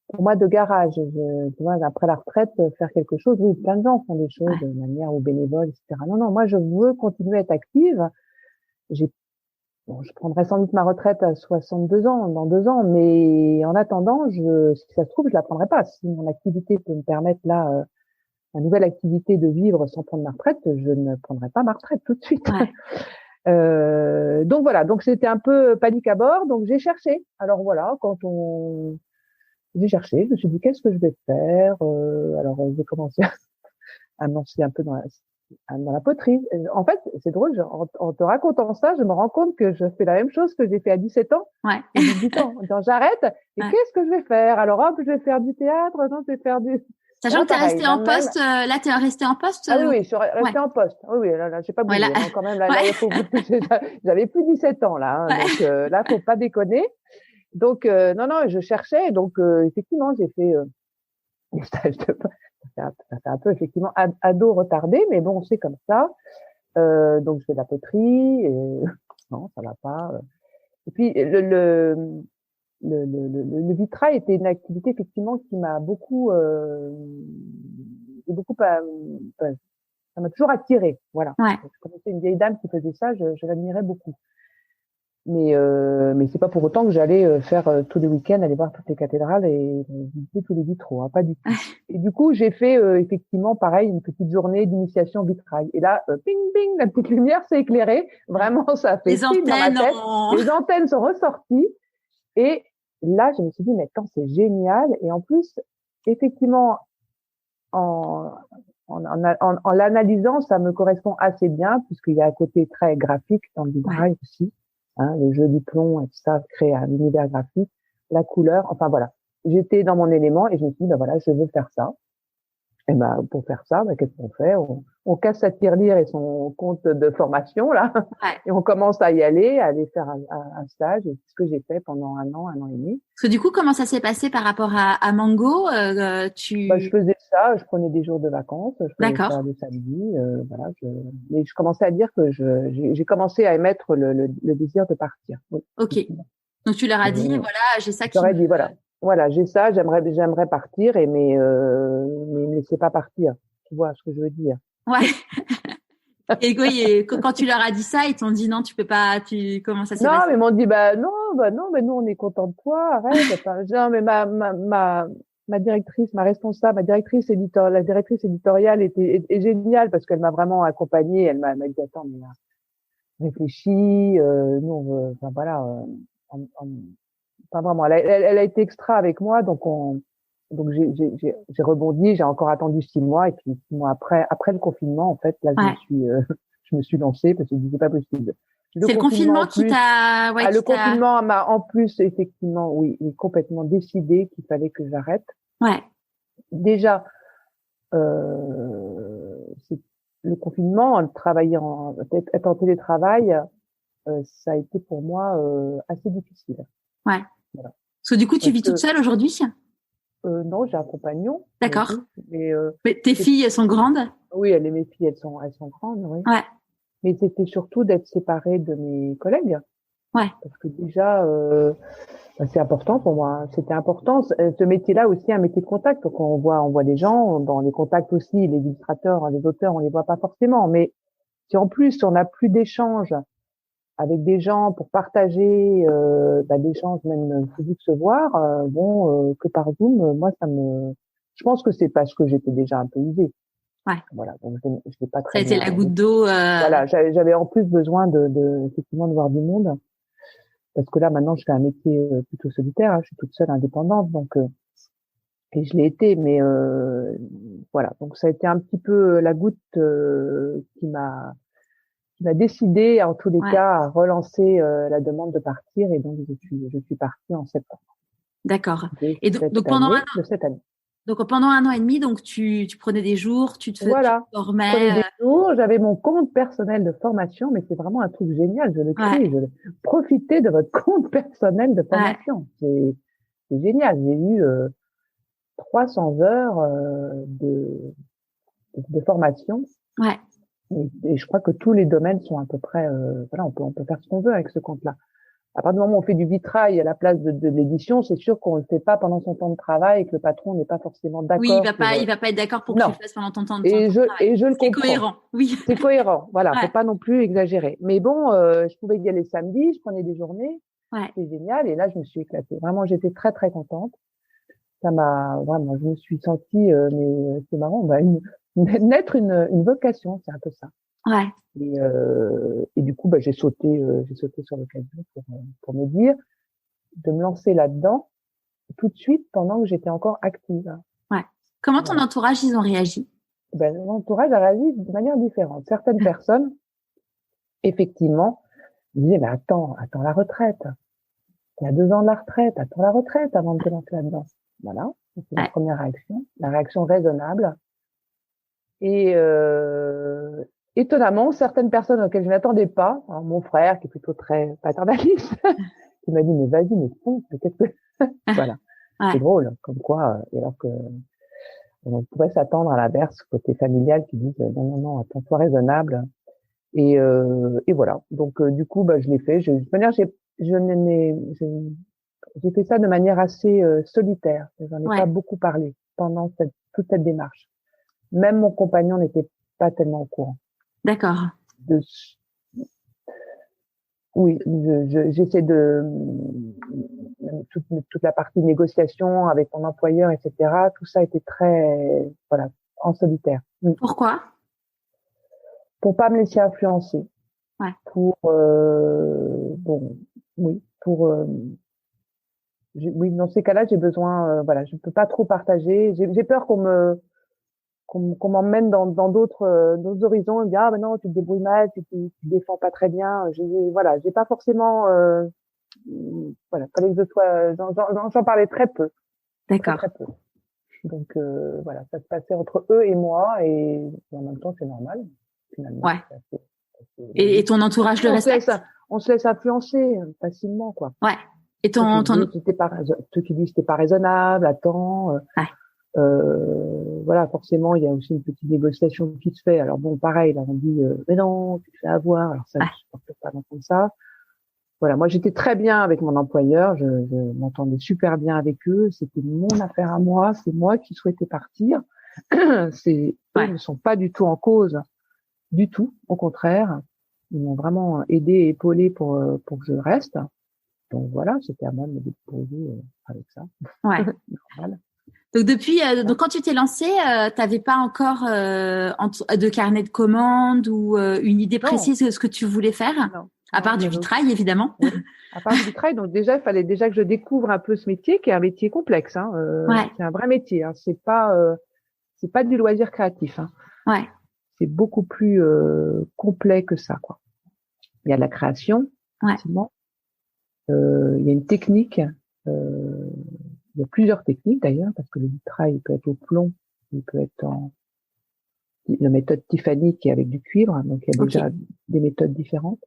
pour moi, de garage. Tu vois, après la retraite, faire quelque chose. Oui, plein de gens font des choses Ouais. de manière ou bénévole, etc. Non, non, moi, je veux continuer à être active. Bon, je prendrai sans doute ma retraite à 62 ans, dans 2 ans, mais en attendant, si ça se trouve, je la prendrai pas. Si mon activité peut me permettre là, une nouvelle activité de vivre sans prendre ma retraite, je ne prendrai pas ma retraite tout de suite. Ouais. Donc voilà, donc c'était un peu panique à bord, donc j'ai cherché. Alors voilà, j'ai cherché, je me suis dit qu'est-ce que je vais faire. Alors j'ai commencé à me lancer un peu dans la poterie. En fait, c'est drôle, en te racontant ça, je me rends compte que je fais la même chose que j'ai fait à 17 ans, Ouais. à 18 ans. Donc j'arrête, et Ouais. qu'est-ce que je vais faire? Alors hop, je vais faire du théâtre, non, je vais faire du... Sachant Là, que t'es pareil, resté dans en le même... poste, là, t'es resté en poste Ah oui, ou... oui, je suis Ouais. restée en poste. Oui, oui, là, j'ai pas Ouais, là. bougé. Non, quand même, là, Ouais. il faut, j'avais plus 17 ans, là, hein, donc Ouais. là, faut pas déconner. Donc, non, non, je cherchais. Donc, effectivement, j'ai fait des stages de... Ça fait un peu, effectivement, ado retardé, mais bon, c'est comme ça. Donc, je fais de la poterie. Et... Non, ça va pas. Et puis, le vitrail était une activité, effectivement, qui m'a beaucoup, ça m'a toujours attirée. Voilà. Ouais. Je connaissais une vieille dame qui faisait ça, je l'admirais beaucoup. Mais c'est pas pour autant que j'allais faire tous les week-ends, aller voir toutes les cathédrales et visiter tous les vitraux, hein, pas du tout. Et du coup, j'ai fait effectivement pareil une petite journée d'initiation vitrail. Et là, ping ping, la petite lumière s'est éclairée. Vraiment, ça a fait Les tilt dans ma antennes tête. ont... Les antennes sont ressorties. Et là, je me suis dit, mais attends, c'est génial. Et en plus, effectivement, en, en l'analysant, ça me correspond assez bien, puisqu'il y a un côté très graphique dans le Ouais. vitrail aussi. Hein, le jeu du plomb et tout ça crée un univers graphique, la couleur, enfin voilà. J'étais dans mon élément et je me suis dit, ben voilà, je veux faire ça. Et ben, pour faire ça, ben, qu'est-ce qu'on fait? On casse sa tirelire et son compte de formation, là. Ouais. Et on commence à y aller, à aller faire un stage. Et c'est ce que j'ai fait pendant un an et demi. Parce que du coup, comment ça s'est passé par rapport à Mango? Bah, je Tu... faisais ça, je prenais des jours de vacances, je faisais D'accord. ça le samedi, voilà. Mais je commençais à dire que j'ai commencé à émettre le désir de partir. Oui. Ok. Donc tu leur as dit, Je voilà, j'ai ça qui me... t'aurais dit voilà, j'ai ça, j'aimerais partir mais me laissez pas partir. Tu vois ce que je veux dire? Ouais. Et oui, et quand tu leur as dit ça, ils t'ont dit non, tu peux pas, tu, comment ça s'est Non, mais passé? ils m'ont dit bah non, mais nous on est contents de toi, arrête. Enfin, non, mais ma directrice, ma responsable, la directrice éditoriale est géniale parce qu'elle m'a vraiment accompagnée. Elle m'a dit attends mais réfléchis, nous on veut, enfin voilà, enfin vraiment, elle a été extra avec moi, donc j'ai rebondi, j'ai encore attendu 6 mois et puis 6 mois après le confinement en fait là Ouais. je me suis lancée parce que c'est pas possible. Le C'est le confinement confinement en qui plus, t'a, ouais, le qui t'a, confinement m'a en plus effectivement oui complètement décidé qu'il fallait que j'arrête. ouais, Déjà c'est le confinement, en travaillant, être en télétravail, ça a été pour moi assez difficile. ouais. Voilà. Parce que du coup, tu Parce vis toute que seule aujourd'hui? non, j'ai un compagnon, D'accord. mais Mais tes c'est- filles, elles sont grandes? oui, mes filles, elles sont grandes, oui. Ouais, Mais c'était surtout d'être séparée de mes collègues, ouais, parce que déjà, bah, c'est important pour moi. Hein. C'était important. Ce métier-là aussi, un métier de contact. Donc on voit des gens, bon, les contacts aussi, les illustrateurs, les auteurs, on les voit pas forcément. Mais si en plus on n'a plus d'échanges avec des gens pour partager l'échange même physique, se voir, que par Zoom, moi je pense que c'est parce que j'étais déjà un peu usée. Ouais. Voilà, donc je l'ai pas Ça très a été bien. la goutte d'eau. Voilà, j'avais en plus besoin effectivement de voir du monde, parce que là maintenant je fais un métier plutôt solitaire, hein, je suis toute seule indépendante, donc et je l'ai été, mais voilà, donc ça a été un petit peu la goutte qui m'a décidé en tous les Ouais. cas à relancer la demande de partir, et donc je suis partie en septembre D'accord. de Et cette année, donc pendant 1 an et demi, donc tu prenais des jours, tu te Voilà. Je prenais formais. des cours, j'avais mon compte personnel de formation, mais c'est vraiment un truc génial, je le Ouais. crie, profitez de votre compte personnel de Ouais. formation. C'est génial. J'ai eu 300 heures de formation. Ouais. Et je crois que tous les domaines sont à peu près, voilà, on peut faire ce qu'on veut avec ce compte-là. À partir du moment où on fait du vitrail à la place de l'édition, c'est sûr qu'on le fait pas pendant son temps de travail et que le patron n'est pas forcément Oui, d'accord pour. il va pas être d'accord pour que tu le Non. fasses pendant ton temps de Et travail. je le C'est comprends. cohérent. Oui. C'est cohérent. Voilà. Faut Ouais. pas non plus exagérer. Mais bon, je pouvais y aller samedi, je prenais des journées. Ouais. C'était génial. Et là, je me suis éclatée. Vraiment, j'étais très, très contente. Ça m'a, vraiment, je me suis sentie, mais c'est marrant, naître une vocation, c'est un peu ça. Ouais. Et du coup, j'ai sauté sur l'occasion pour me dire de me lancer là-dedans tout de suite pendant que j'étais encore active. Ouais. Comment ton Voilà. entourage, ils ont réagi? L'entourage a réagi de manière différente. Certaines personnes, effectivement, disaient, mais attends la retraite. Il y a 2 ans de la retraite. Attends la retraite avant de te lancer là-dedans. Voilà. C'est la première réaction. La réaction raisonnable. Et, étonnamment, certaines personnes auxquelles je n'attendais pas, alors mon frère, qui est plutôt très paternaliste, qui m'a dit, mais vas-y, mais fonce, qu'est-ce que, voilà. Ouais. C'est drôle, comme quoi, et alors que, on pourrait s'attendre à l'inverse, côté familial, qui disent, non, attends, sois raisonnable. Et voilà. Donc, du coup, je l'ai fait. De toute manière, j'ai fait ça de manière assez solitaire. J'en ai pas beaucoup parlé pendant toute cette démarche. Même mon compagnon n'était pas tellement au courant. D'accord. Oui, j'essaie toute la partie négociation avec mon employeur, etc. Tout ça était très, voilà, en solitaire. Pourquoi? Pour pas me laisser influencer. Ouais. Oui, dans ces cas-là, j'ai besoin, voilà, je peux pas trop partager. J'ai peur qu'on m'emmène dans d'autres horizons et dire, ah, mais non, tu te débrouilles mal, tu défends pas très bien. Voilà, j'ai pas forcément, voilà, fallait que j'en parlais très peu. D'accord. Très, très peu. Donc, voilà, ça se passait entre eux et moi, et en même temps, c'est normal, finalement. Ouais. Et ton entourage le respecte? On se laisse influencer facilement, quoi. Ouais. Et ceux qui disent c'était pas raisonnable, attends. Voilà, forcément, il y a aussi une petite négociation qui se fait. Alors bon, pareil, là, on dit, mais non, tu te fais avoir. Alors ça, je supporte pas d'entendre ça. Voilà, moi, j'étais très bien avec mon employeur. Je m'entendais super bien avec eux. C'était mon affaire à moi. C'est moi qui souhaitais partir. Eux ne sont pas du tout en cause. Du tout. Au contraire. Ils m'ont vraiment aidé et épaulé pour que je reste. Donc voilà, c'était à moi de me débrouiller avec ça. Ouais. Normal. Donc quand tu t'es lancée, t'avais pas encore de carnet de commandes ou une idée précise de ce que tu voulais faire? Non. À part du vitrail, évidemment. Oui. À part du vitrail, donc déjà, il fallait déjà que je découvre un peu ce métier, qui est un métier complexe. Hein. C'est un vrai métier. Hein. C'est pas du loisir créatif. Hein. Ouais. C'est beaucoup plus complet que ça, quoi. Il y a de la création, effectivement. Il y a une technique. Il y a plusieurs techniques d'ailleurs, parce que le vitrail peut être au plomb, il peut être la méthode Tiffany qui est avec du cuivre, donc il y a déjà des méthodes différentes.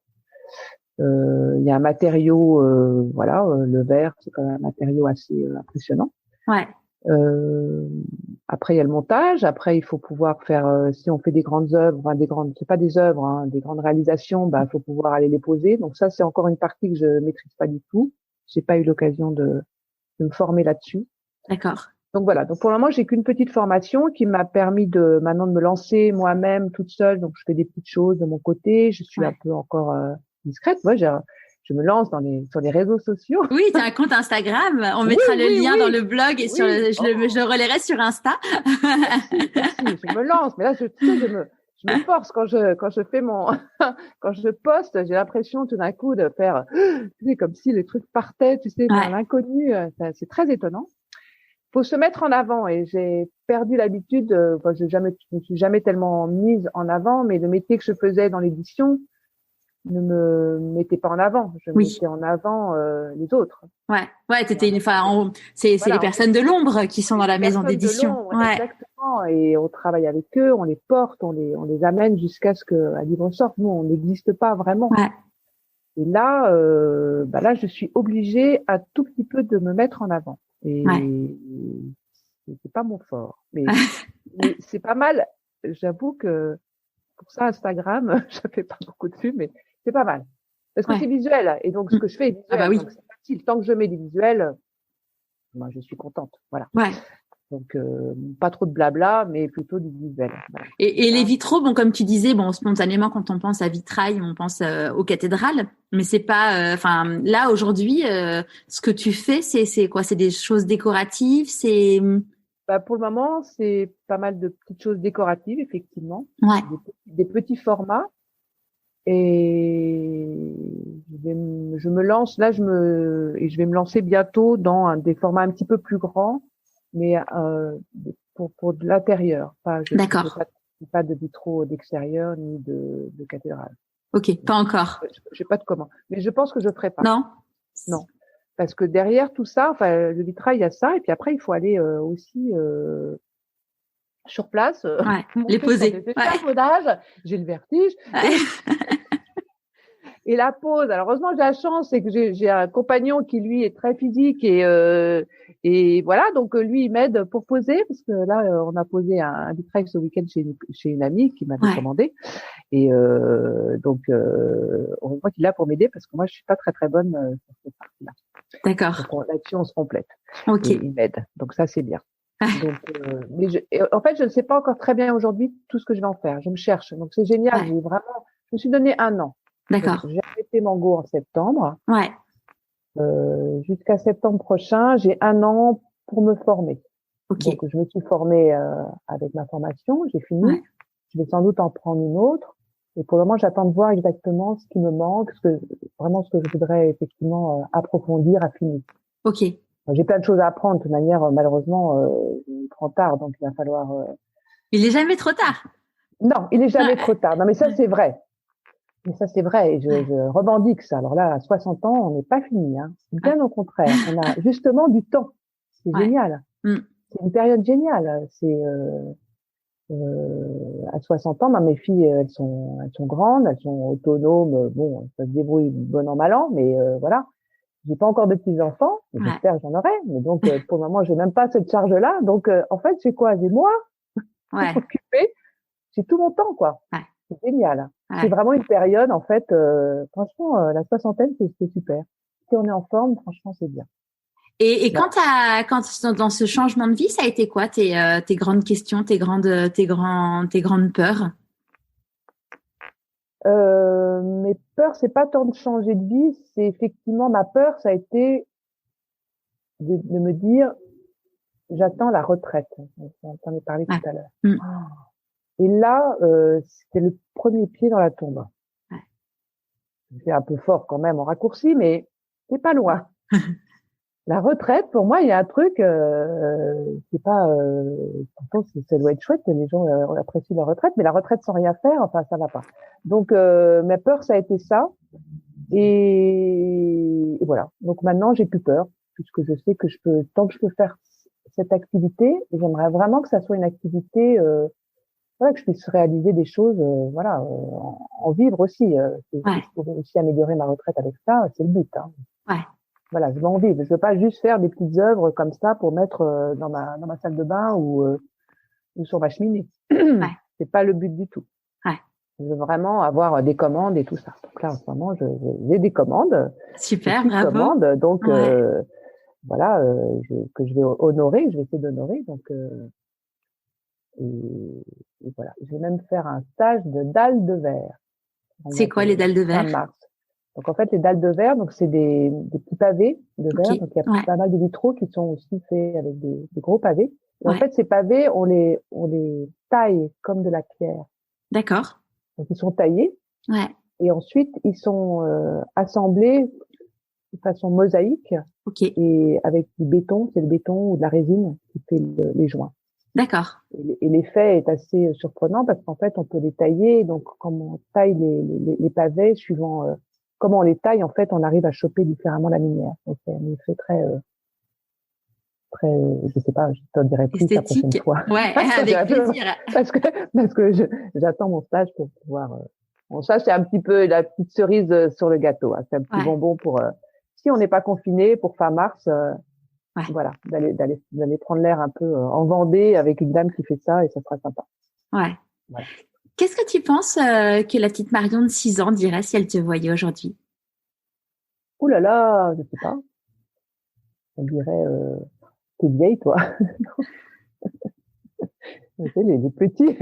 Il y a un matériau, le verre, c'est quand même un matériau assez impressionnant. Ouais. Après il y a le montage. Après il faut pouvoir faire, si on fait des grandes œuvres, c'est pas des œuvres, hein, des grandes réalisations, il faut pouvoir aller les poser. Donc ça c'est encore une partie que je maîtrise pas du tout. J'ai pas eu l'occasion de me former là-dessus. D'accord. Donc voilà. Donc pour le moment, j'ai qu'une petite formation qui m'a permis maintenant de me lancer moi-même toute seule. Donc je fais des petites choses de mon côté. Je suis un peu encore discrète. Moi, je me lance sur les réseaux sociaux. Oui, tu as un compte Instagram. On mettra le lien dans le blog et je le relayerai sur Insta. Merci. Je me lance. Mais là, tu sais, je me force quand je fais quand je poste, j'ai l'impression tout d'un coup de faire, tu sais, comme si les trucs partaient, tu sais, vers l'inconnu. C'est très étonnant. Faut se mettre en avant et j'ai perdu l'habitude. Je me suis jamais tellement mise en avant, mais le métier que je faisais dans l'édition ne me mettait pas en avant. Je mettais en avant les autres. Ouais, t'étais c'est les personnes de l'ombre qui sont dans la maison d'édition. Exactement. Et on travaille avec eux, on les porte, on les amène jusqu'à ce qu'un livre sorte. Nous, on n'existe pas vraiment. Ouais. Et là, là, je suis obligée à tout petit peu de me mettre en avant. Et c'est pas mon fort. Mais c'est pas mal. J'avoue que pour ça, Instagram, je fais pas beaucoup dessus, mais c'est pas mal. Parce que c'est visuel. Et donc, ce que je fais est visuel. Donc, c'est facile. Tant que je mets des visuels, moi, je suis contente. Voilà. Ouais. Donc, pas trop de blabla, mais plutôt du visuel. Voilà. Et les vitraux, bon, comme tu disais, bon, spontanément, quand on pense à vitrail, on pense aux cathédrales, mais c'est pas, là, aujourd'hui, ce que tu fais, c'est quoi? C'est des choses décoratives, c'est... Pour le moment, c'est pas mal de petites choses décoratives, effectivement. Ouais. Des petits formats. Et je me lance, là, je vais me lancer bientôt dans des formats un petit peu plus grands, mais pour de l'intérieur. D'accord. Pas de vitraux d'extérieur ni de cathédrale. Ok, pas encore. Je sais pas de comment, mais je pense que je ferai pas. Non. Parce que derrière tout ça, le vitrail, il y a ça, et puis après, il faut aller aussi sur place, les poser. J'ai le vertige. Et la pose. Alors heureusement, j'ai la chance, c'est que j'ai un compagnon qui lui est très physique et voilà. Donc lui, il m'aide pour poser parce que là, on a posé un vitrail ce week-end chez une amie qui m'avait commandé. Et donc heureusement qu'il est là pour m'aider parce que moi, je suis pas très très bonne sur cette partie-là. D'accord. Donc là-dessus, on se complète. Ok. Et il m'aide. Donc ça, c'est bien. Donc, mais en fait, je ne sais pas encore très bien aujourd'hui tout ce que je vais en faire. Je me cherche. Donc c'est génial. Je me suis donné 1 an. D'accord. J'ai arrêté Mango en septembre. Ouais. Jusqu'à septembre prochain, j'ai 1 an pour me former. Okay. Donc je me suis formée avec ma formation, j'ai fini. Ouais. Je vais sans doute en prendre une autre. Et pour le moment, j'attends de voir exactement ce qui me manque, ce que je voudrais effectivement approfondir, affiner. Ok. J'ai plein de choses à apprendre. De toute manière, malheureusement, il prend tard, donc il va falloir. Il est jamais trop tard. Non, il est jamais trop tard. Non, mais ça c'est vrai. Mais ça, c'est vrai, et je revendique ça. Alors là, à 60 ans, on n'est pas fini, hein. Bien au contraire. On a justement du temps. C'est génial. C'est une période géniale. C'est, à 60 ans, mes filles, elles sont grandes, elles sont autonomes. Bon, ça se débrouille bon an, mal an, mais voilà. J'ai pas encore de petits-enfants. J'espère que j'en aurai. Mais donc, pour le moment, j'ai même pas cette charge-là. Donc, en fait, c'est quoi? J'ai moi pour m'occuper. J'ai tout mon temps, quoi. C'est génial. C'est vraiment une période, en fait, franchement, la soixantaine, c'est super. Si on est en forme, franchement, c'est bien. Et quand dans ce changement de vie, ça a été quoi tes grandes questions, tes grandes peurs? Mes peurs, c'est pas tant de changer de vie, c'est effectivement ma peur, ça a été de me dire, j'attends la retraite. On t'en ai parlé tout à l'heure. Et là, c'était le premier pied dans la tombe. C'est un peu fort quand même en raccourci, mais c'est pas loin. La retraite, pour moi, il y a un truc, c'est pas, pourtant, ça doit être chouette, les gens apprécient la retraite, mais la retraite sans rien faire, enfin, ça va pas. Donc, ma peur, ça a été ça. Et voilà. Donc maintenant, j'ai plus peur, puisque je sais que tant que je peux faire cette activité, et j'aimerais vraiment que ça soit une activité, voilà, que je puisse réaliser des choses, voilà, en vivre aussi. Si je pourrais aussi améliorer ma retraite avec ça, c'est le but, hein. Voilà, je veux en vivre. Je veux pas juste faire des petites œuvres comme ça pour mettre dans ma salle de bain ou sur ma cheminée. C'est pas le but du tout. Je veux vraiment avoir des commandes et tout ça. Donc là, en ce moment, j'ai des commandes. Super, bravo. Commandes, donc voilà, que je vais honorer, je vais essayer d'honorer. Donc et voilà, je vais même faire un stage de dalles de verre. C'est quoi les dalles de verre? Fin mars. Donc en fait, les dalles de verre, donc c'est des petits pavés de verre. Ok. Donc il y a Ouais. pas mal de vitraux qui sont aussi faits avec des gros pavés. Et en Ouais. fait, ces pavés, on les taille comme de la pierre. D'accord. Donc ils sont taillés Ouais. et ensuite ils sont assemblés de façon mosaïque Ok. et avec du béton, c'est le béton ou de la résine qui fait les joints. D'accord. Et l'effet est assez surprenant parce qu'en fait, on peut les tailler. Donc, comme on taille les pavés, suivant comment on les taille, en fait, on arrive à choper différemment la lumière. Donc, c'est un effet très, je sais pas, je t'en dirai plus la prochaine Esthétique. fois. Ouais, avec plaisir. Parce que j'attends mon stage pour pouvoir. Mon stage, c'est un petit peu la petite cerise sur le gâteau. Hein. C'est un petit Ouais. bonbon pour si on n'est pas confiné pour fin mars. Ouais. Voilà, d'aller prendre l'air un peu en Vendée avec une dame qui fait ça et ça sera sympa. Ouais. Voilà. Qu'est-ce que tu penses que la petite Marion de 6 ans dirait si elle te voyait aujourd'hui? Ouh là là, je sais pas. On dirait t'es vieille toi. Tu sais, les petits,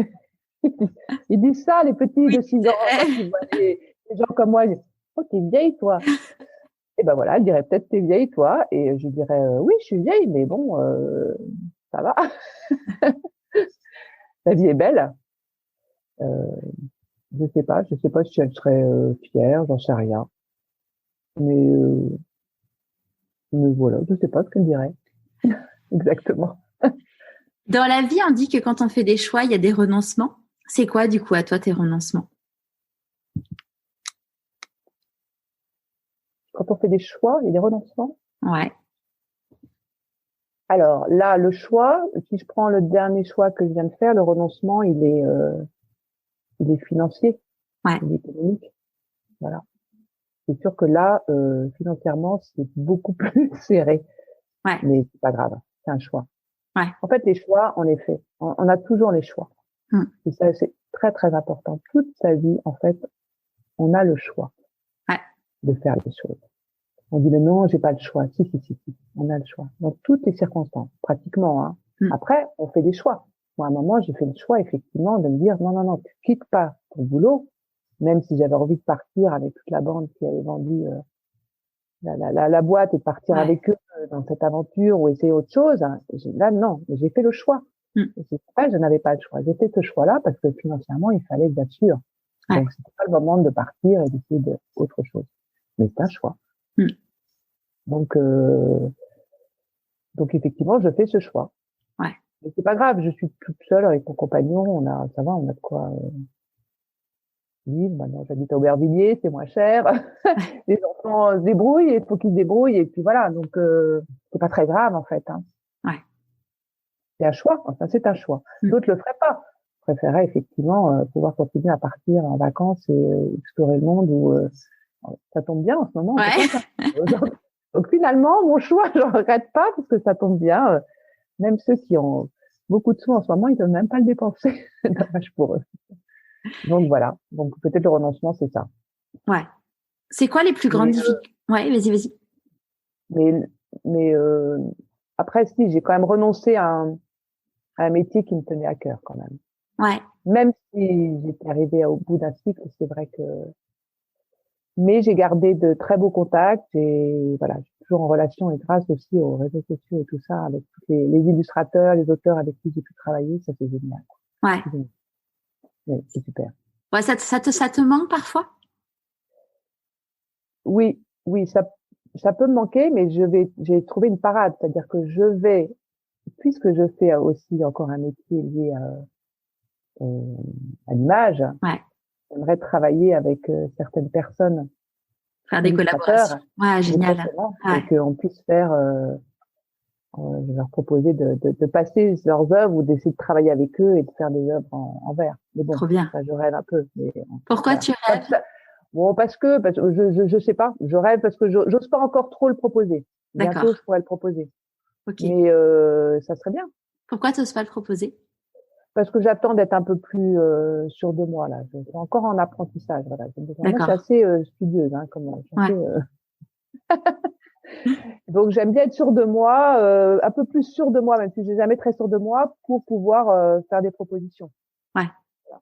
ils disent ça les petits Oui. de 6 ans quand ils voient les gens comme moi. Ils disent, oh t'es vieille toi. Et ben voilà, elle dirait peut-être t'es vieille toi et je dirais oui je suis vieille mais bon ça va. La vie est belle. Euh, je sais pas si elle serait fière, j'en sais rien. Mais voilà, je sais pas ce qu'elle dirait. Exactement. Dans la vie, on dit que quand on fait des choix, il y a des renoncements. C'est quoi, du coup, à toi, tes renoncements? Quand on fait des choix, il y a des renoncements. Ouais. Alors là, le choix, si je prends le dernier choix que je viens de faire, le renoncement, il est financier, Ouais. il est économique. Voilà. C'est sûr que là, financièrement, c'est beaucoup plus serré. Ouais. Mais c'est pas grave, c'est un choix. Ouais. En fait, les choix, on les fait. On a toujours les choix. Et ça, c'est très, très important. Toute sa vie, en fait, on a le choix de faire les choses. On dit, mais non, j'ai pas le choix. Si. On a le choix. Dans toutes les circonstances, pratiquement, hein. Après, on fait des choix. Moi, à un moment, j'ai fait le choix, effectivement, de me dire, non, tu quittes pas ton boulot, même si j'avais envie de partir avec toute la bande qui avait vendu la boîte et de partir avec eux dans cette aventure ou essayer autre chose. Hein. Là, non, j'ai fait le choix. Et c'est vrai, je n'avais pas le choix. J'ai fait ce choix-là parce que financièrement, il fallait que j'assure. Donc, c'était pas le moment de partir et d'essayer autre chose. Mais c'est un choix. Donc effectivement, je fais ce choix. Ouais. Mais c'est pas grave, je suis toute seule avec mon compagnon, ça va, on a de quoi vivre. Maintenant, j'habite à Aubervilliers, c'est moins cher. Les enfants se débrouillent, il faut qu'ils se débrouillent, et puis voilà. Donc c'est pas très grave en fait. Hein. Ouais. C'est un choix. Enfin, c'est un choix. D'autres le feraient pas. Je préférerais effectivement pouvoir continuer à partir en vacances et explorer le monde. Où ça tombe bien en ce moment. Donc finalement, mon choix, je ne regrette pas parce que ça tombe bien. Même ceux qui ont beaucoup de sous en ce moment, ils peuvent même pas le dépenser. C'est dommage pour eux. Donc voilà. Donc peut-être le renoncement, c'est ça. Ouais. C'est quoi les plus grandes difficultés? Ouais, vas-y. Mais après, si, j'ai quand même renoncé à un métier qui me tenait à cœur quand même. Ouais. Même si j'étais arrivée au bout d'un cycle, c'est vrai que. Mais j'ai gardé de très beaux contacts et voilà, je suis toujours en relation et grâce aussi aux réseaux sociaux et tout ça avec tous les illustrateurs, les auteurs avec qui j'ai pu travailler, ça c'est génial. Ouais. C'est super. Ouais, ça te manque parfois? Oui, ça peut me manquer, mais j'ai trouvé une parade, c'est-à-dire que puisque je fais aussi encore un métier lié à l'image, j'aimerais travailler avec certaines personnes, faire des collaborations. Ouais, génial. Et qu'on puisse faire, je vais leur proposer de passer leurs œuvres ou d'essayer de travailler avec eux et de faire des œuvres en verre. Mais bon, trop bien. Ça, je rêve un peu. Mais, pourquoi tu rêves? Bon, parce que je sais pas. Je rêve parce que j'ose pas encore trop le proposer. Bientôt, je pourrais le proposer. Okay. Mais ça serait bien. Pourquoi tu n'oses pas le proposer? Parce que j'attends d'être un peu plus sûre de moi là. Je suis encore en apprentissage. Voilà. Moi, je suis assez studieuse, hein, comme Donc j'aime bien être sûre de moi, un peu plus sûre de moi, même si je n'ai jamais très sûre de moi, pour pouvoir faire des propositions. Ouais. Voilà.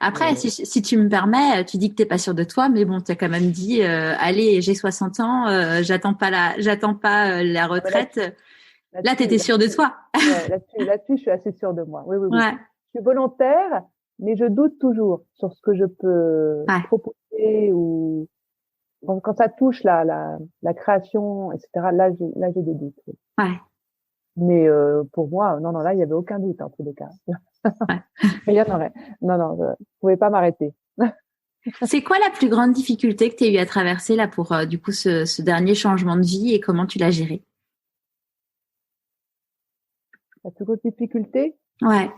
Après, si tu me permets, tu dis que t'es pas sûre de toi, mais bon, tu as quand même dit, allez, j'ai 60 ans, j'attends pas la retraite. Là, t'étais sûre de toi. Ouais, là-dessus, je suis assez sûre de moi. Oui, oui, oui. Ouais, Je suis volontaire, mais je doute toujours sur ce que je peux ouais, proposer ou quand ça touche la création, etc. Là, j'ai des doutes. Oui. ouais, Mais pour moi, non, non, là, il y avait aucun doute en tous les cas. ouais. Rien n'aurait. Non, non, je pouvais pas m'arrêter. C'est quoi la plus grande difficulté que tu as eu à traverser là pour du coup ce dernier changement de vie et comment tu l'as géré? La plus grosse difficulté, Ouais,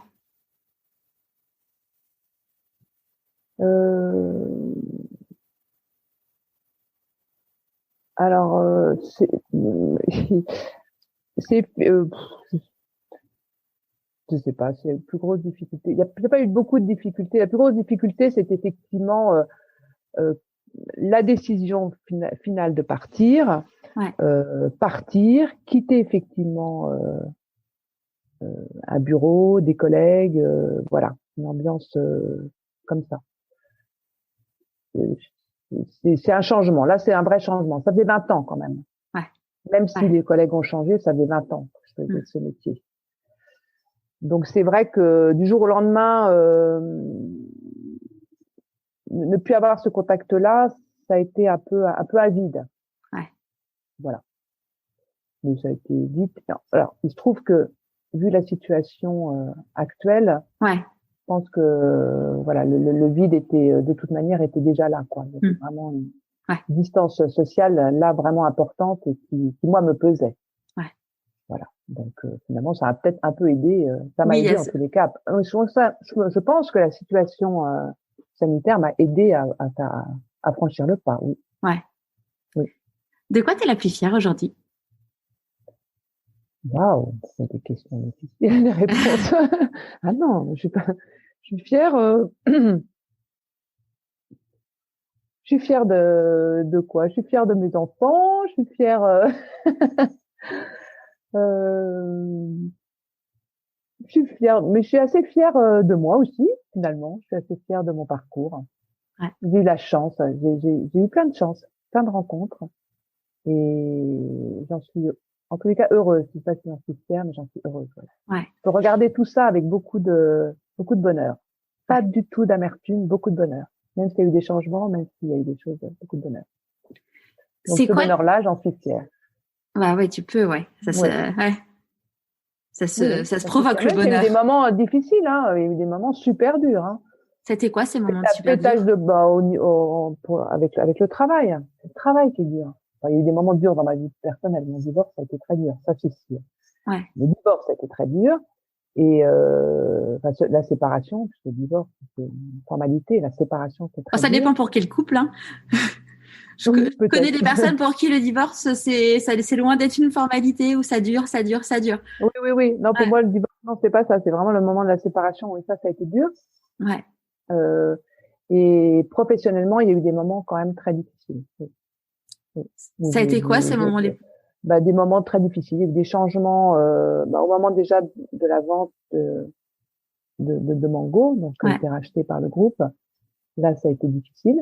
euh, alors, c'est, je sais pas, c'est la plus grosse difficulté. Il y a pas eu beaucoup de difficultés. La plus grosse difficulté, c'est effectivement euh, la décision finale de partir, ouais. partir, quitter effectivement un bureau, des collègues, voilà, une ambiance comme ça. C'est un changement. Là, c'est un vrai changement. Ça faisait 20 ans quand même. Ouais, Même si ouais. les collègues ont changé, ça faisait 20 ans que je faisais Mm. ce métier. Donc c'est vrai que du jour au lendemain, ne plus avoir ce contact-là, ça a été un peu avide. Ouais, Voilà. Mais ça a été vite. Alors, il se trouve que, vu la situation actuelle, ouais. je pense que voilà, le vide était de toute manière était déjà là, quoi. Il y avait Mm. vraiment une Ouais, distance sociale là vraiment importante et qui moi me pesait. ouais. Voilà. Donc finalement, ça a peut-être un peu aidé. Ça m'a Oui, aidé en tous les cas. Je pense que la situation sanitaire m'a aidé à franchir le pas. Oui. ouais. Oui. De quoi tu es la plus fière aujourd'hui? Waouh, c'est des questions difficiles, les réponses. Ah non, je suis fière. Je suis fière de quoi? Je suis fière de mes enfants. Je suis fière. Euh, je suis fière, mais je suis assez fière de moi aussi, finalement. Je suis assez fière de mon parcours. Ouais. J'ai eu la chance. J'ai eu plein de chance, plein de rencontres, et j'en suis, en tous les cas, heureuse. Je sais pas si j'en suis fière, mais j'en suis heureuse. Voilà. Ouais, Je peux regarder tout ça avec beaucoup de bonheur. Pas ouais. du tout d'amertume, beaucoup de bonheur. Même s'il y a eu des changements, même s'il y a eu des choses, beaucoup de bonheur. Donc C'est ce quoi? bonheur-là, j'en suis fière. Bah ouais, tu peux, ouais. Oui, Ouais. oui, oui, Ça se j'en suis provoque fière. le Même s'il y a eu bonheur. des moments difficiles, hein. Il y a eu des moments super durs, hein. C'était quoi ces moments de La super pétage dur? de bas avec le travail. C'est le travail qui est dur. Enfin, il y a eu des moments durs dans ma vie personnelle. Mon divorce, ça a été très dur. Ça, c'est sûr. Ouais. Le divorce, ça a été très dur. Et enfin, la séparation, puisque le divorce, c'est une formalité. La séparation, c'est Enfin, très ça dur. dépend pour quel couple, hein. Oui, Je connais peut-être. des personnes pour qui le divorce, c'est loin d'être une formalité où ça dure, ça dure, ça dure. Oui, oui, oui. Non, pour Ouais, moi, le divorce, non, c'est pas ça. C'est vraiment le moment de la séparation. Oui, ça a été dur. ouais. Euh, et professionnellement, il y a eu des moments quand même très difficiles. Oui, oui. Ça a été quoi ces moments les... Bah, des moments très difficiles, il y a eu des changements au moment déjà de la vente de Mango, donc qui a Ouais. été racheté par le groupe. Là, ça a été difficile.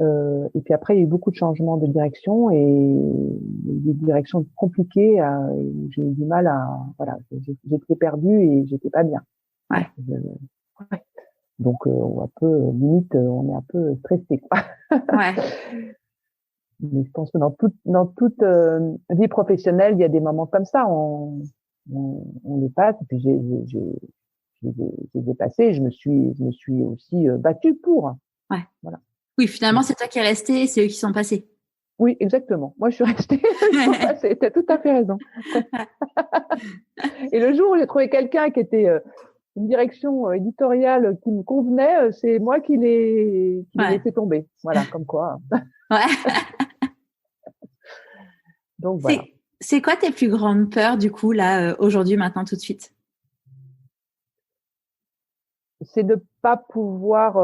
Et puis après, il y a eu beaucoup de changements de direction et des directions compliquées. Et j'ai eu du mal à, voilà, j'étais perdue et j'étais pas bien. Ouais. Voilà, ouais. Donc un peu limite, on est un peu stressé, quoi. Ouais. Mais je pense que dans toute vie professionnelle, il y a des moments comme ça. On les passe. Et puis je les ai passés. Je me suis aussi battue pour. Ouais. Voilà. Oui, finalement, c'est toi qui es resté et c'est eux qui sont passés. Oui, exactement. Moi, je suis restée. Ils sont passés. T'as tout à fait raison. Et le jour où j'ai trouvé quelqu'un qui était une direction éditoriale qui me convenait, c'est moi qui l'ai Ouais. laissé tomber. Voilà, comme quoi. Ouais. Donc voilà. C'est quoi tes plus grandes peurs, du coup, là, aujourd'hui, maintenant, tout de suite? C'est de pas pouvoir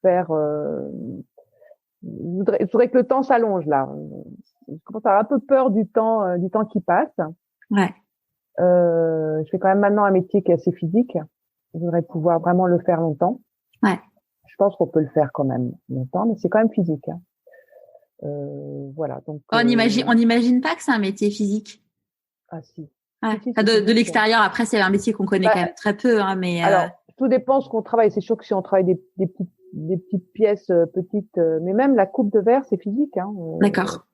faire. Je voudrais que le temps s'allonge là. Je commence à avoir un peu peur du temps qui passe. Ouais. Je fais quand même maintenant un métier qui est assez physique. Je voudrais pouvoir vraiment le faire longtemps. Ouais. Je pense qu'on peut le faire quand même longtemps, mais c'est quand même physique. Hein. Voilà. Donc, On imagine pas que c'est un métier physique. Ah si. Ouais. Si, Enfin, de l'extérieur, après, c'est un métier qu'on connaît quand même très peu, hein, mais. Alors, tout dépend ce qu'on travaille. C'est sûr que si on travaille des petites pièces petites, mais même la coupe de verre, c'est physique. Hein. D'accord.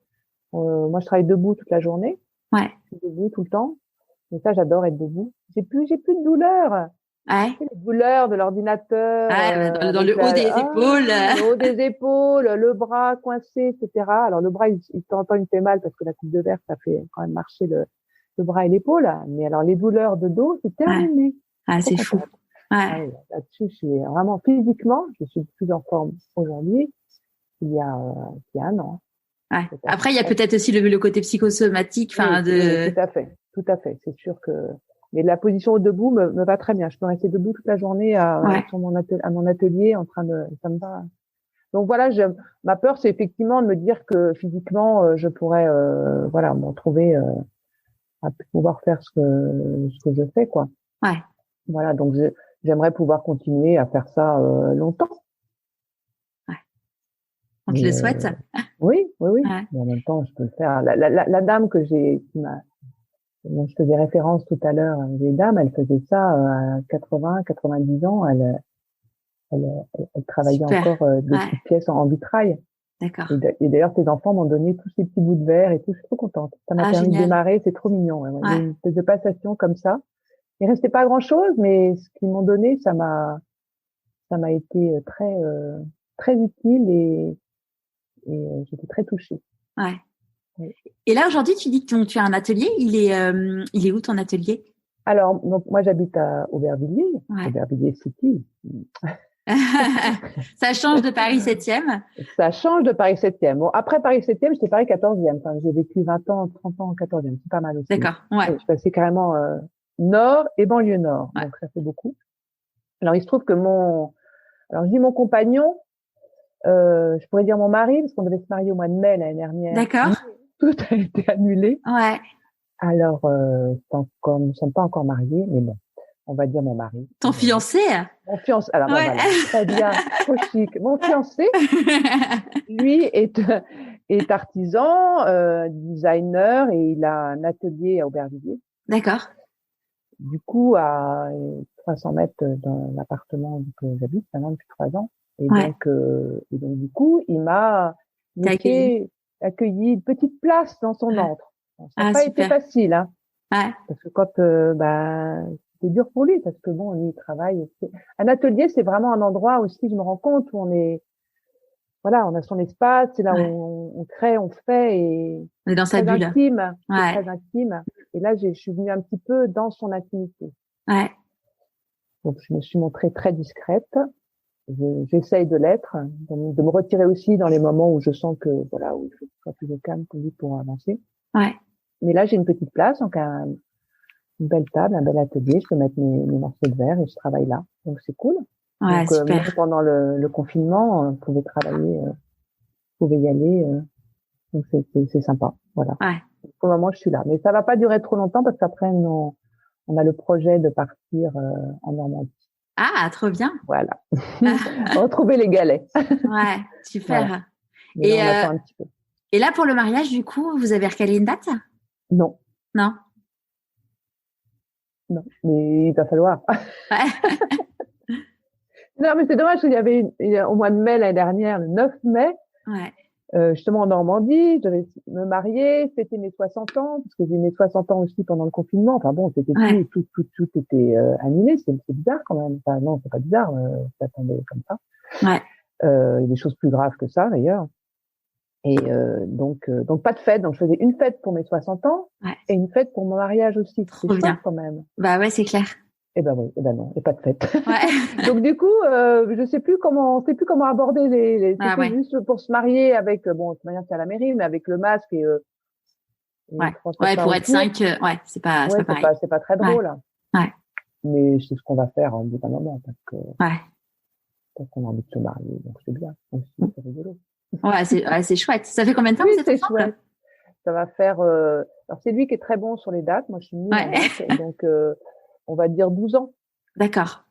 Moi, je travaille debout toute la journée. Ouais. Je suis debout tout le temps. Et ça, j'adore être debout. J'ai plus de douleur. Ouais. Les douleurs de l'ordinateur. Dans le haut des épaules. Le haut des épaules, le bras coincé, etc. Alors, le bras, il fait mal parce que la coupe de verre, ça fait quand même marcher le bras et l'épaule. Mais alors, les douleurs de dos, c'est terminé. Ouais. Ah, c'est fou. Ouais. Là-dessus, je suis vraiment physiquement, je suis plus en forme aujourd'hui qu'il y a 1 an. Ouais. Après, il y a peut-être aussi le côté psychosomatique, enfin oui, tout à fait. C'est sûr que, mais la position debout me va très bien. Je peux rester debout toute la journée à mon atelier en train de, ça me va. Donc voilà, ma peur, c'est effectivement de me dire que physiquement, je pourrais, m'en trouver à pouvoir faire ce que je fais, quoi. Ouais. Voilà, donc j'aimerais pouvoir continuer à faire ça longtemps. Ouais. On te le souhaite. Oui. Ouais. Mais en même temps, je peux le faire. La dame dont je faisais référence tout à l'heure, les dames, elle faisait ça à 80, 90 ans. Elle travaillait encore des petites pièces en vitrail. D'accord. Et d'ailleurs, ses enfants m'ont donné tous ces petits bouts de verre et tout. Je suis trop contente. Ça m'a permis de démarrer. C'est trop mignon. Ouais. Une espèce de passation comme ça. Il restait pas grand chose, mais ce qu'ils m'ont donné, ça m'a été très utile et j'étais très touchée. Ouais. Oui. Et là, aujourd'hui, tu dis que tu as un atelier. Il est où ton atelier? Alors, donc, moi, j'habite à Aubervilliers. Aubervilliers City. Ça change de Paris 7e. Ça change de Paris 7e. Bon, après Paris 7e, j'étais Paris 14e. Enfin, j'ai vécu 20 ans, 30 ans en 14e. C'est pas mal aussi. D'accord. Ouais. Je suis passée carrément nord et banlieue nord. Ouais. Donc, ça fait beaucoup. Alors, il se trouve que alors, je dis mon compagnon, je pourrais dire mon mari, parce qu'on devait se marier au mois de mai l'année dernière. D'accord. Tout a été annulé. Ouais. Alors, nous ne sommes pas encore mariés, mais bon, on va dire mon mari. Ton fiancé? Mon fiancé. Alors, voilà, très bien, trop chic. Mon fiancé, lui, est artisan, designer, et il a un atelier à Aubervilliers. D'accord. Du coup, à 300 mètres dans l'appartement que j'habite maintenant depuis 3 ans. Et donc, du coup, il m'a accueilli une petite place dans son antre. Bon, ça n'a pas été facile, hein. Ouais. Parce que quand, c'était dur pour lui, parce que bon, lui, il travaille. Un atelier, c'est vraiment un endroit aussi, je me rends compte, où on a son espace, c'est là où on crée, on fait, et on est dans sa bulle. Intime, c'est très intime. Et là, je suis venue un petit peu dans son intimité. Ouais. Donc, je me suis montrée très discrète. J'essaye de l'être, de me retirer aussi dans les moments où je sens que, où il faut que je sois plus au calme pour avancer. Ouais. Mais là, j'ai une petite place, donc une belle table, un bel atelier. Je peux mettre mes morceaux de verre et je travaille là. Donc, c'est cool. Ouais, donc, super. même pendant le confinement, on pouvait travailler, pouvait y aller. Donc, c'est sympa. Voilà. Ouais. Pour le moment, je suis là. Mais ça va pas durer trop longtemps parce qu'après, on a le projet de partir en Normandie. Ah, trop bien. Voilà. Retrouver les galets. Ouais, super. Voilà. Et là, on attend un petit peu. Et là, pour le mariage, du coup, vous avez recalé une date? Non. Non. Non, mais il va falloir. Ouais. Non, mais c'est dommage, il y avait au mois de mai l'année dernière, le 9 mai, justement en Normandie, je devais me marier, fêter mes 60 ans, parce que j'ai mes 60 ans aussi pendant le confinement. Enfin bon, c'était tout était annulé, c'est bizarre quand même. Enfin non, c'est pas bizarre, ça tombait comme ça. Ouais. Il y a des choses plus graves que ça d'ailleurs. Et donc pas de fête, donc je faisais une fête pour mes 60 ans et une fête pour mon mariage aussi. C'est chouette quand même. Bah ouais, c'est clair. Eh ben oui, eh ben non, et pas de fête. Ouais. Donc du coup, je sais plus comment aborder c'était juste pour se marier avec de toute manière c'est à la mairie, mais avec le masque et pour être 5, c'est pas pareil. C'est pas très drôle. Ouais. Mais c'est ce qu'on va faire en bout d'un moment parce qu'on a envie de se marier, donc c'est bien. Aussi, c'est rigolo. Ouais, c'est chouette. Ça fait combien de temps que vous êtes ensemble? Chouette. Ça va faire alors c'est lui qui est très bon sur les dates, moi je suis nulle en dates, donc on va dire 12 ans. D'accord.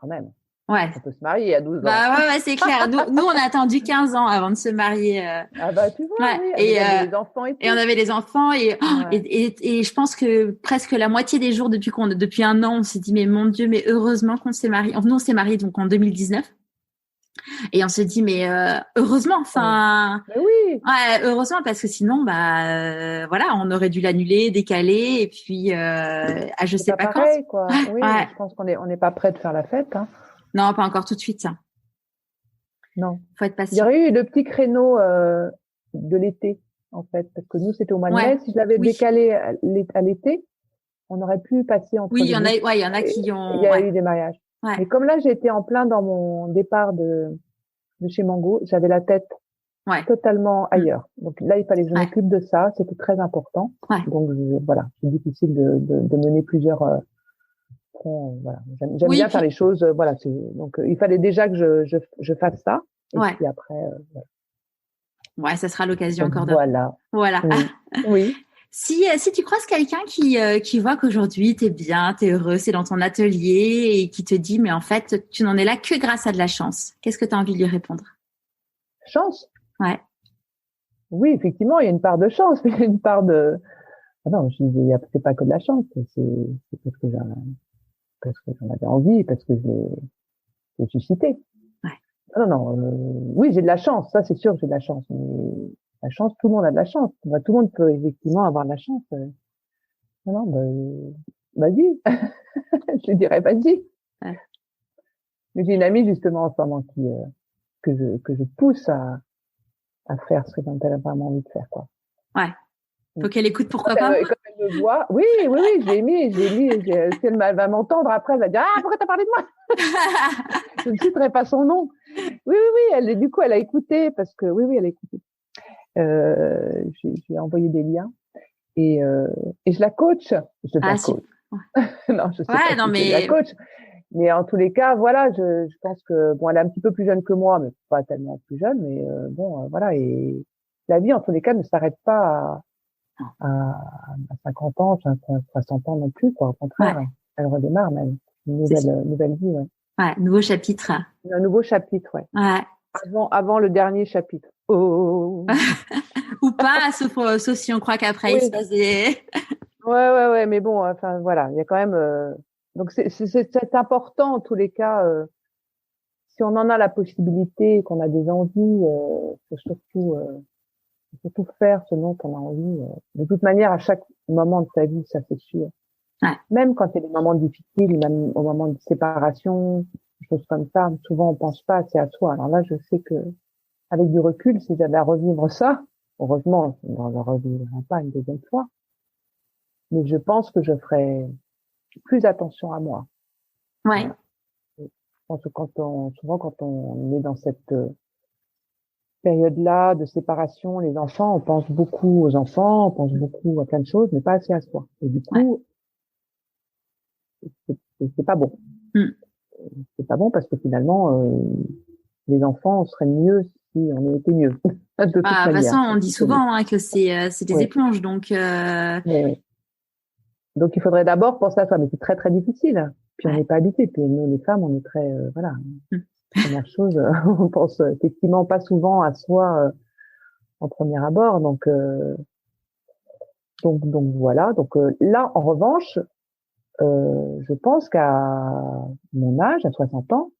quand même. Ouais. On peut se marier à 12 ans. Bah ouais, c'est clair. Nous, on a attendu 15 ans avant de se marier. Ah bah tu vois, Ouais. oui, Et, vous aviez les enfants et tout. et on avait les enfants Ouais. et je pense que presque la moitié des jours depuis un an, on s'est dit mais mon Dieu, mais heureusement qu'on s'est marié. Nous, on s'est mariés donc en 2019 et on se dit mais heureusement, enfin. Mais oui. Ouais, heureusement parce que sinon voilà, on aurait dû l'annuler, décaler et puis je sais pas quand. Pareil quoi. Oui, Ouais. je pense qu'on n'est pas prêt de faire la fête. Hein. Non, pas encore tout de suite ça. Non. Faut être Il y patient. aurait eu le petit créneau de l'été en fait, parce que nous c'était au mois de mai. Si je l'avais décalé à l'été, on aurait pu passer entre. Oui, les il y en a qui ont. Il y a eu des mariages. Ouais. Mais comme là j'étais en plein dans mon départ de chez Mango, j'avais la tête totalement ailleurs. Donc là, il fallait que je m'occupe de ça. C'était très important. Donc voilà, c'est difficile de mener plusieurs voilà. J'aime bien faire les choses. Voilà. Donc il fallait déjà que je fasse ça. Et puis après. Voilà. Ouais, ça sera l'occasion encore de. Voilà. Oui. Si tu croises quelqu'un qui voit qu'aujourd'hui t'es bien, t'es heureux, c'est dans ton atelier et qui te dit mais en fait tu n'en es là que grâce à de la chance, qu'est-ce que tu as envie de lui répondre? Chance. Ouais. Oui, effectivement, il y a une part de chance, il y a une part de. Ah non, c'est pas que de la chance, c'est parce que j'en avais envie, parce que j'ai suscité. Ouais. Non, oui, j'ai de la chance, ça c'est sûr que j'ai de la chance, mais la chance, tout le monde a de la chance. Tout le monde peut effectivement avoir de la chance. Non, vas-y, je lui dirais vas-y. Ouais. Mais j'ai une amie justement en ce moment que je pousse à faire ce dont elle a vraiment envie de faire, quoi. Ouais. Faut qu'elle écoute pourquoi pas. Quand elle me voit, oui, je l'ai mis. Si elle va m'entendre après, elle va dire, ah, pourquoi t'as parlé de moi? Je ne citerai pas son nom. Oui, du coup, elle a écouté parce que, oui, elle a écouté. J'ai envoyé des liens et je la coach. Je la coach. Non, je sais pas si je la coach. Mais en tous les cas, voilà, je pense que bon, elle est un petit peu plus jeune que moi, mais pas tellement plus jeune, mais voilà. Et la vie, en tous les cas, ne s'arrête pas à 50 ans, 60 ans non plus, quoi. Au contraire, elle redémarre même. Une nouvelle vie, Ouais, nouveau chapitre. Un nouveau chapitre, ouais. Avant le dernier chapitre. Oh. Ou pas, sauf si on croit qu'après il se passe des. Ouais, mais bon, enfin voilà, il y a quand même. Donc c'est important en tous les cas. Si on en a la possibilité, qu'on a des envies, faut surtout faire ce dont on a envie. De toute manière, à chaque moment de sa vie, ça c'est sûr. Ouais. Même quand il y a des moments difficiles, même au moment de séparation, des choses comme ça, souvent on pense pas assez à soi. Alors là, je sais que avec du recul, si j'avais à revivre ça, heureusement, je ne le revivrai pas une deuxième fois. Mais je pense que je ferais plus attention à moi. Ouais. Voilà. Je pense que souvent quand on est dans cette période-là de séparation, les enfants, on pense beaucoup aux enfants, on pense beaucoup à plein de choses, mais pas assez à soi. Et du coup, c'est pas bon. C'est pas bon parce que finalement, les enfants, on serait mieux si on était mieux. De toute façon, on dit souvent que c'est des éponges, donc. Oui. Donc il faudrait d'abord penser à soi, mais c'est très très difficile. Puis on n'est pas habitué. Puis nous, les femmes, on est très voilà. Première chose, on pense effectivement pas souvent à soi en premier abord. Donc voilà. Donc là, en revanche, je pense qu'à mon âge, à 60 ans,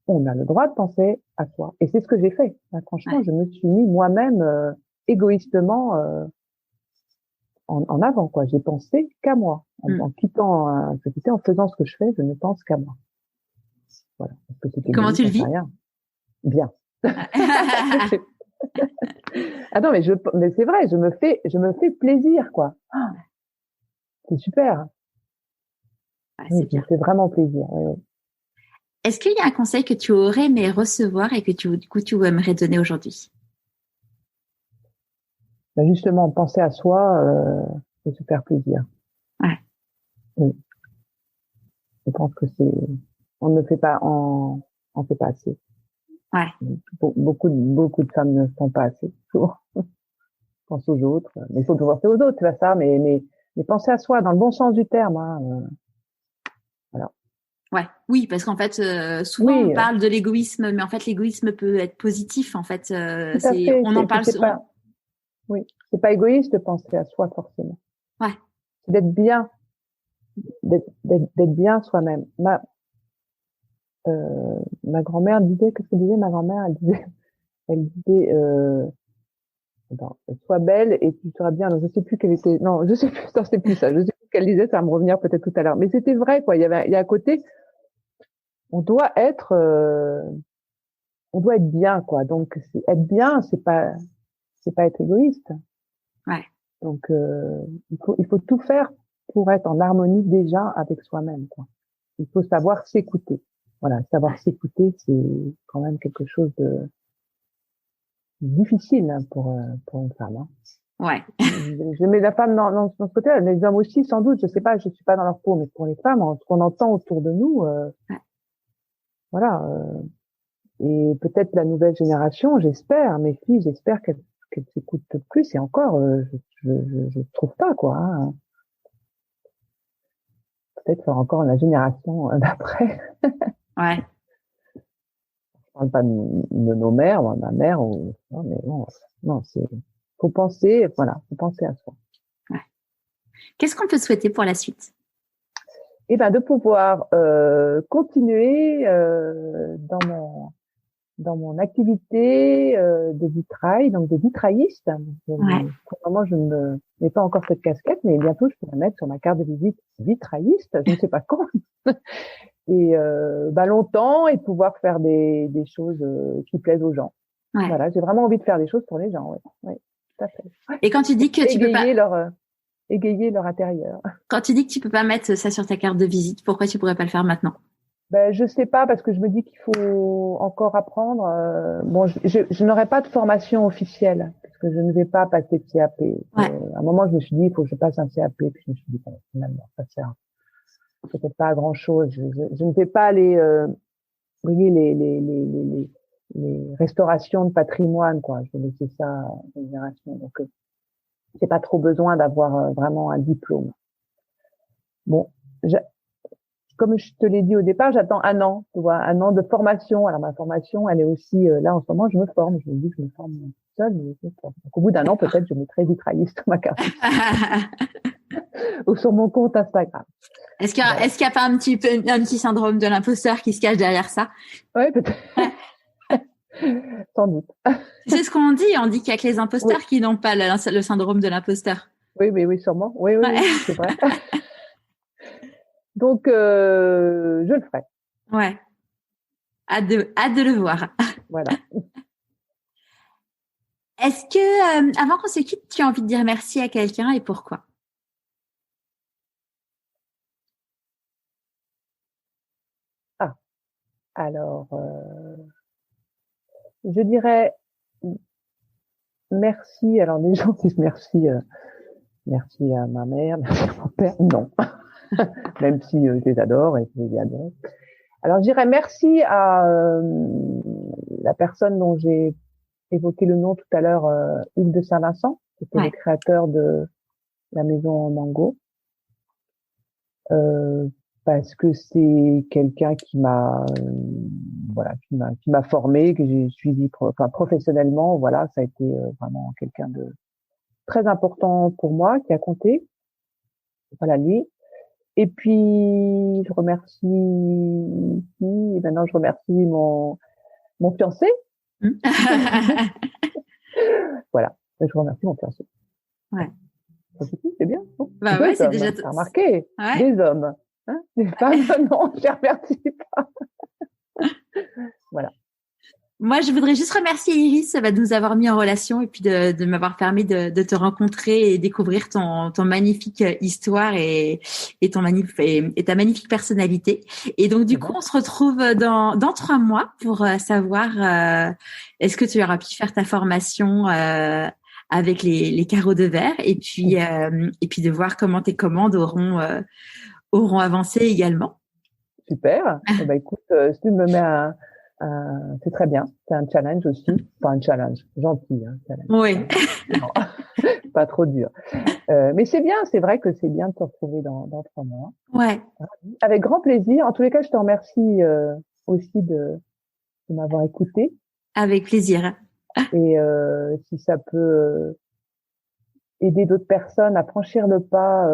on a le droit de penser à soi. Et c'est ce que j'ai fait. Là, franchement, je me suis mis moi-même égoïstement en avant, quoi. J'ai pensé qu'à moi. En quittant une société, en faisant ce que je fais, je ne pense qu'à moi. Voilà. Parce que c'était comment tu le vis? Rien. Bien. Ah non, mais c'est vrai, je me fais plaisir, quoi. C'est super. Oui, je me fais vraiment plaisir. Oui. Est-ce qu'il y a un conseil que tu aurais aimé recevoir et que du coup tu aimerais donner aujourd'hui? Ben justement, penser à soi, c'est se faire plaisir. Ouais. Oui. Je pense que on ne fait pas, on fait pas assez. Ouais. Beaucoup de femmes ne font pas assez. Pense aux autres. Mais il faut pouvoir faire aux autres, tu vois ça, mais penser à soi dans le bon sens du terme, hein. Voilà. Ouais, oui, parce qu'en fait, souvent on Oui, parle de l'égoïsme, mais en fait l'égoïsme peut être positif. En fait, tout à fait. on en parle. C'est pas, oui, c'est pas égoïste de penser à soi forcément. Ouais, C'est d'être bien, d'être bien soi-même. Ma grand-mère disait, qu'est-ce que disait ma grand-mère? Elle disait, attends, sois belle et tu seras bien. Donc, je sais plus quelle était, non, je sais plus, non, c'est plus ça. Je sais plus ce qu'elle disait, ça va me revenir peut-être tout à l'heure. Mais c'était vrai, quoi. Il y a à côté, on doit être, on doit être bien, quoi. Donc, être bien, c'est pas être égoïste. ouais, Donc, il faut tout faire pour être en harmonie déjà avec soi-même, quoi. Il faut savoir s'écouter. Voilà, savoir s'écouter, c'est quand même quelque chose de difficile hein, pour une femme. Hein. ouais, Je mets la femme dans ce côté-là, les hommes aussi sans doute. Je sais pas, je suis pas dans leur peau, mais pour les femmes, ce qu'on entend autour de nous, ouais. voilà. Et peut-être la nouvelle génération, j'espère, mes filles, j'espère qu'elles s'écoutent plus. Et encore, je trouve pas quoi. Hein. Peut-être faire encore la génération d'après. Ouais. Je parle pas de nos mères, ma mère, ou, non, mais non, non, faut penser, voilà, faut penser à soi. Ouais. Qu'est-ce qu'on peut souhaiter pour la suite? Et ben de pouvoir continuer dans mon activité de vitrail, donc de vitrailliste. Ouais. Pour le moment, je ne mets pas encore cette casquette, mais bientôt je pourrai mettre sur ma carte de visite vitrailliste. Je ne sais pas quand. Et longtemps et pouvoir faire des choses qui plaisent aux gens. Ouais. Voilà, j'ai vraiment envie de faire des choses pour les gens. Oui, oui, tout à fait. Et quand tu dis que tu peux pas, égayer leur intérieur. quand tu dis que tu peux pas mettre ça sur ta carte de visite, pourquoi tu pourrais pas le faire maintenant? Ben je sais pas parce que je me dis qu'il faut encore apprendre. Bon, je n'aurai pas de formation officielle parce que je ne vais pas passer de CAP. Ouais. À un moment, je me suis dit il faut que je passe un CAP, puis je me suis dit finalement ça sert peut-être pas à grand chose. Je ne vais pas aller voyez les restaurations de patrimoine quoi. Je vais laisser ça à une génération. Donc j'ai pas trop besoin d'avoir vraiment un diplôme. Bon, comme je te l'ai dit au départ, j'attends un an, tu vois, un an de formation. Alors ma formation, elle est aussi là en ce moment, je me forme. Je me dis que je me forme seule, mais je me forme. Donc au bout d'un an, peut-être, je mettrai vitrailliste sur ma carte ou sur mon compte Instagram. Est-ce qu'il y a pas un petit syndrome de l'imposteur qui se cache derrière ça? Oui, peut-être. Sans doute. C'est ce qu'on dit. On dit qu'il y a que les imposteurs qui n'ont pas le syndrome de l'imposteur. Oui, mais oui, sûrement. Oui, c'est vrai. Donc, je le ferai. Ouais. Hâte de le voir. Voilà. Est-ce que, avant qu'on se quitte, tu as envie de dire merci à quelqu'un et pourquoi? Ah, alors, je dirais merci. Alors, les gens disent merci, merci à ma mère, merci à mon père. Non, même si je les adore et je les adore. Alors, je dirais merci à la personne dont j'ai évoqué le nom tout à l'heure, Hugues de Saint-Vincent, qui était le créateur de la maison en mango. Parce que c'est quelqu'un qui m'a qui m'a formé, que j'ai suivi professionnellement. Voilà, ça a été vraiment quelqu'un de très important pour moi, qui a compté. Voilà, lui. Et puis je remercie et maintenant je remercie mon fiancé. Voilà, je remercie mon fiancé. Ouais. C'est bien. Non Bah ouais, c'est déjà t'as remarqué, ouais. des hommes. Hein, des femmes, non, je les remercie pas. Voilà. Moi, je voudrais juste remercier Iris de nous avoir mis en relation et puis de m'avoir permis de te rencontrer et découvrir ton magnifique histoire et ta magnifique personnalité. Et donc, du coup, on se retrouve dans 3 mois pour savoir est-ce que tu auras pu faire ta formation avec les carreaux de verre et puis de voir comment tes commandes auront avancé également. Super. Écoute, si tu me mets C'est très bien. C'est un challenge aussi. Enfin, un challenge. Gentil, hein, challenge. Oui. Non, pas trop dur. Mais c'est bien. C'est vrai que c'est bien de te retrouver dans 3 mois. Ouais. Avec grand plaisir. En tous les cas, je te remercie aussi de m'avoir écouté. Avec plaisir. Et si ça peut aider d'autres personnes à franchir le pas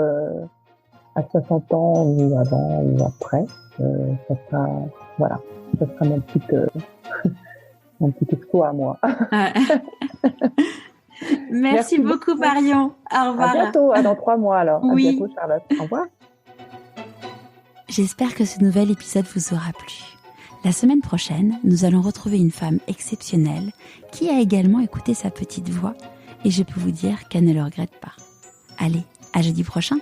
à 60 ans ou avant ou après, ça sera mon petit exploit à moi. Merci beaucoup Marion. Au revoir. À bientôt, dans 3 mois alors. Oui. À bientôt Charlotte. Au revoir. J'espère que ce nouvel épisode vous aura plu. La semaine prochaine, nous allons retrouver une femme exceptionnelle qui a également écouté sa petite voix et je peux vous dire qu'elle ne le regrette pas. Allez, à jeudi prochain.